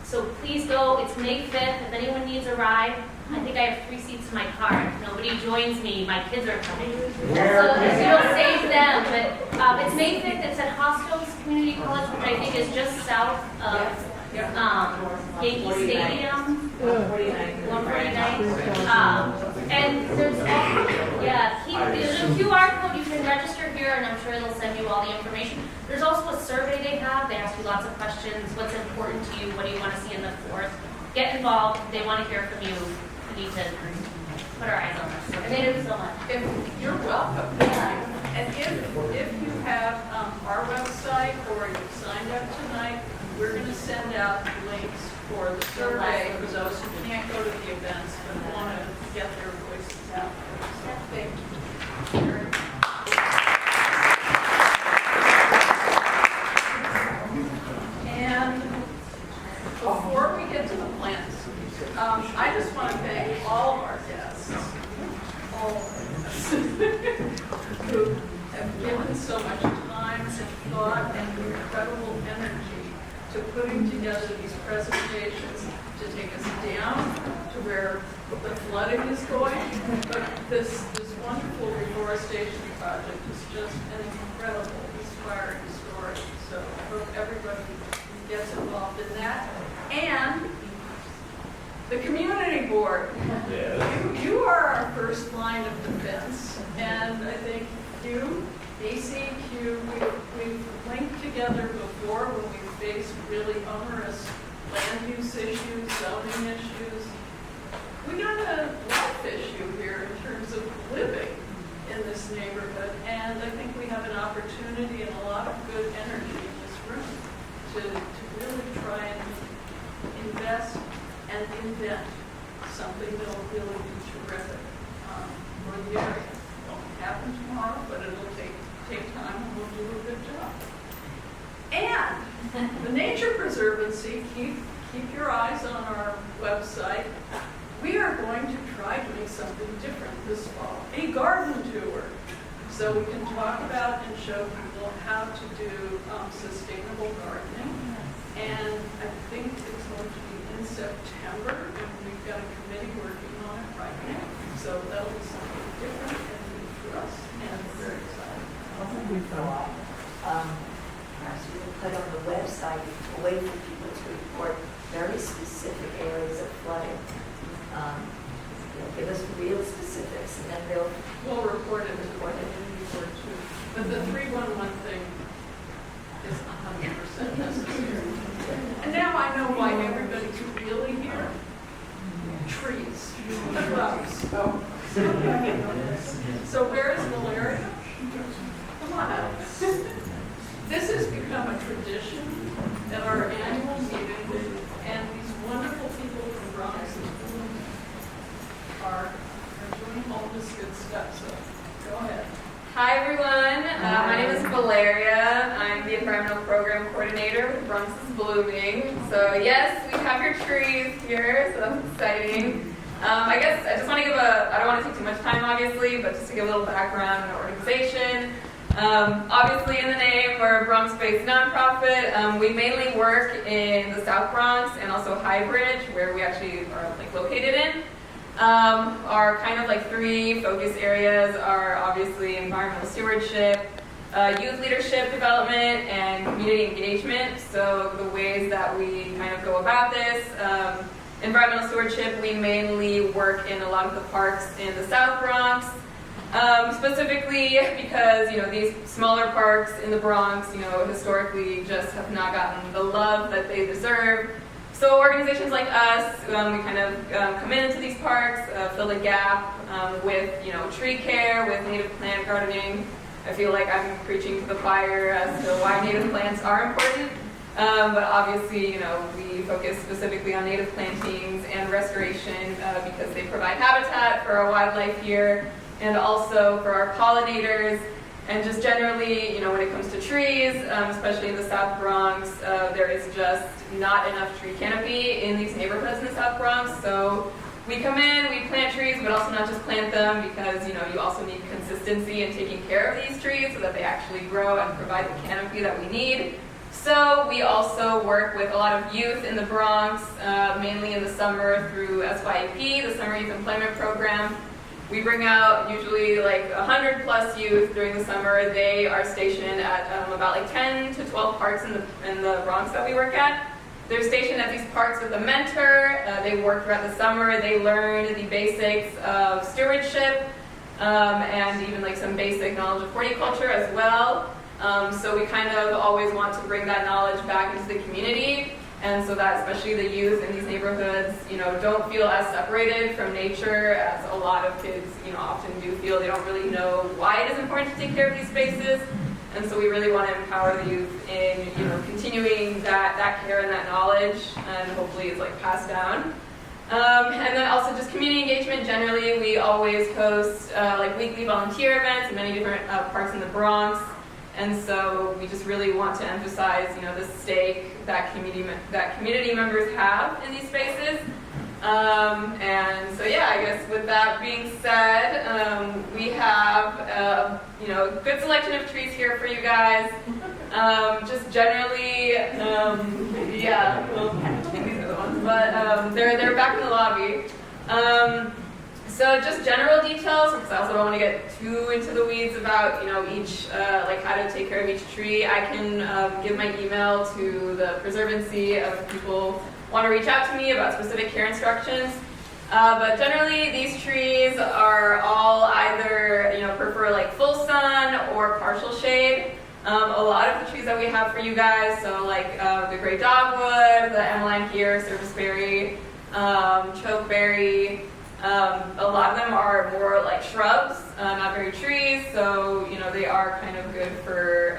So please go. It's May 5th. If anyone needs a ride, I think I have 3 seats in my car. If nobody joins me, my kids are coming. So it'll save them. But it's May 5th. It's at Hostos Community College, which I think is just south of Yankee Stadium. 149. And there's there's a QR code. You can register here, and I'm sure they'll send you all the information. There's also a survey they have. They ask you lots of questions. What's important to you? What do you want to see in the forest? Get involved. They want to hear from you. We need to put our eyes on this. I made it so much. You're welcome. Yeah. And if you have our website or you've signed up tonight, we're going to send out links for the survey for those who can't go to the events but want to get their voices out there. So thank you. And before we get to the plans, I just want to thank all of our guests, all of our guests, who have given so much time and thought and incredible energy to putting together these presentations to take us down to where the flooding is going. But this wonderful reforestation project is just an incredible, inspiring story. So I hope everybody gets involved in that. And the community board. Yes. You are our first line of defense. And I think you, ACQ, we've linked together before when we faced really onerous land use issues, zoning issues. We got a life issue here in terms of living in this neighborhood, and I think we have an opportunity and a lot of good energy in this room to really try and invest and invent something that will really be terrific for the area. It won't happen tomorrow, but it'll take time, and we'll do a good job. And the Nature Preservancy, keep your eyes on our website. We are going to try doing something different this fall, a garden tour. So we can talk about and show people how to do sustainable gardening. And I think it's going to be in September, and we've got a committee working on it right now. So that'll be something different and new for us, and we're very excited. Perhaps we can put on the website a way for people to report very specific areas of flooding. Give us real specifics, and then we'll report it as what it is report too. But the 311 thing is 100% necessary. And now I know why everybody's really here. Trees, shrubs. So where is Valeria? Come on out. This has become a tradition at our annual meeting, and these wonderful people from Bronx are doing all this good stuff. So go ahead. Hi everyone, my name is Valeria. I'm the Environmental Program Coordinator with Bronx is Blooming. So yes, we have your trees here, so that's exciting. I guess I just want to give I don't want to take too much time obviously, but just to give a little background on our organization. Obviously in the name, we're a Bronx-based nonprofit. We mainly work in the South Bronx and also High Bridge, where we actually are like located in. Our kind of like three focus areas are obviously environmental stewardship, youth leadership development, and community engagement. So the ways that we kind of go about this, environmental stewardship, we mainly work in a lot of the parks in the South Bronx, specifically because, you know, these smaller parks in the Bronx, you know, historically just have not gotten the love that they deserve. So organizations like us, we kind of come into these parks, fill the gap with, you know, tree care, with native plant gardening. I feel like I'm preaching to the choir as to why native plants are important. But obviously, you know, we focus specifically on native plantings and restoration because they provide habitat for our wildlife here and also for our pollinators. And just generally, you know, when it comes to trees, especially in the South Bronx, there is just not enough tree canopy in these neighborhoods in the South Bronx. So we come in, we plant trees, but also not just plant them because, you know, you also need consistency in taking care of these trees so that they actually grow and provide the canopy that we need. So we also work with a lot of youth in the Bronx, mainly in the summer through SYEP, the Summer Youth Employment Program. We bring out usually like 100 plus youth during the summer. They are stationed at about like 10 to 12 parks in the Bronx that we work at. They're stationed at these parks with a mentor. They work throughout the summer. They learn the basics of stewardship and even like some basic knowledge of horticulture as well. So we kind of always want to bring that knowledge back into the community. And so that especially the youth in these neighborhoods, you know, don't feel as separated from nature as a lot of kids, you know, often do feel. They don't really know why it is important to take care of these spaces. And so we really want to empower the youth in, you know, continuing that care and that knowledge, and hopefully it's like passed down. And then also just community engagement generally. We always host like weekly volunteer events in many different parks in the Bronx. And so we just really want to emphasize, you know, the stake that community members have in these spaces. And so yeah, I guess with that being said, we have you know, a good selection of trees here for you guys. Just generally, yeah, well, these are the ones, but they're back in the lobby. So just general details, because I also don't want to get too into the weeds about, you know, each, like how to take care of each tree. I can give my email to the Preservancy if people want to reach out to me about specific care instructions. But generally, these trees are all either, you know, prefer like full sun or partial shade. A lot of the trees that we have for you guys, so like the gray dogwood, the emeline here, serviceberry, chokeberry. A lot of them are more like shrubs, not very trees, so you know they are kind of good for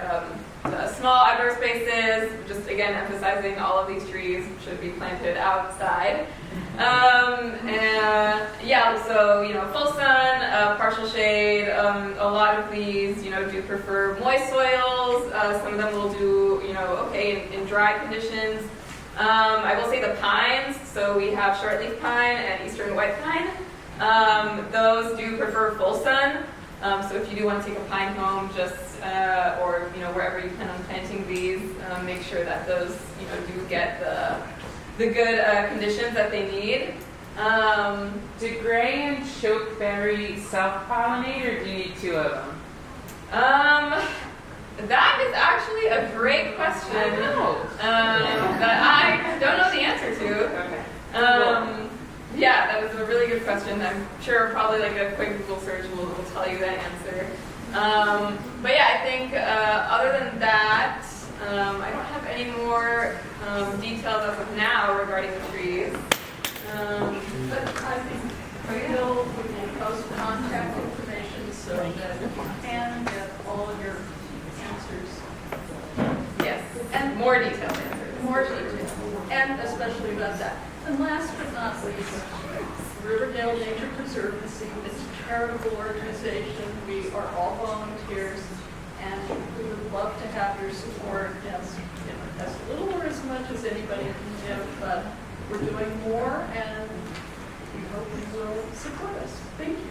small outdoor spaces. Just again emphasizing all of these trees should be planted outside. And yeah, so you know full sun, partial shade. A lot of these you know do prefer moist soils. Some of them will do you know okay in dry conditions. I will say the pines, so we have shortleaf pine and eastern white pine. Those do prefer full sun. So if you do want to take a pine home, just or you know wherever you plan on planting these, make sure that those you know do get the good conditions that they need. Do gray and chokeberry self-pollinate, or do you need two of them? That is actually a great question that I don't know the answer to. Okay. Yeah, that was a really good question. I'm sure probably like a quick Google search will tell you that answer. But yeah, I think other than that, I don't have any more details as of now regarding the trees. But I think Bill will post contact information so that you can get all of your answers. Yes, and more detailed answers. More details, and especially about that. And last but not least, Riverdale Nature Preservancy is a charitable organization. We are all volunteers, and we would love to have your support as, you know, as little or as much as anybody can give, but we're doing more, and we hope you will support us. Thank you.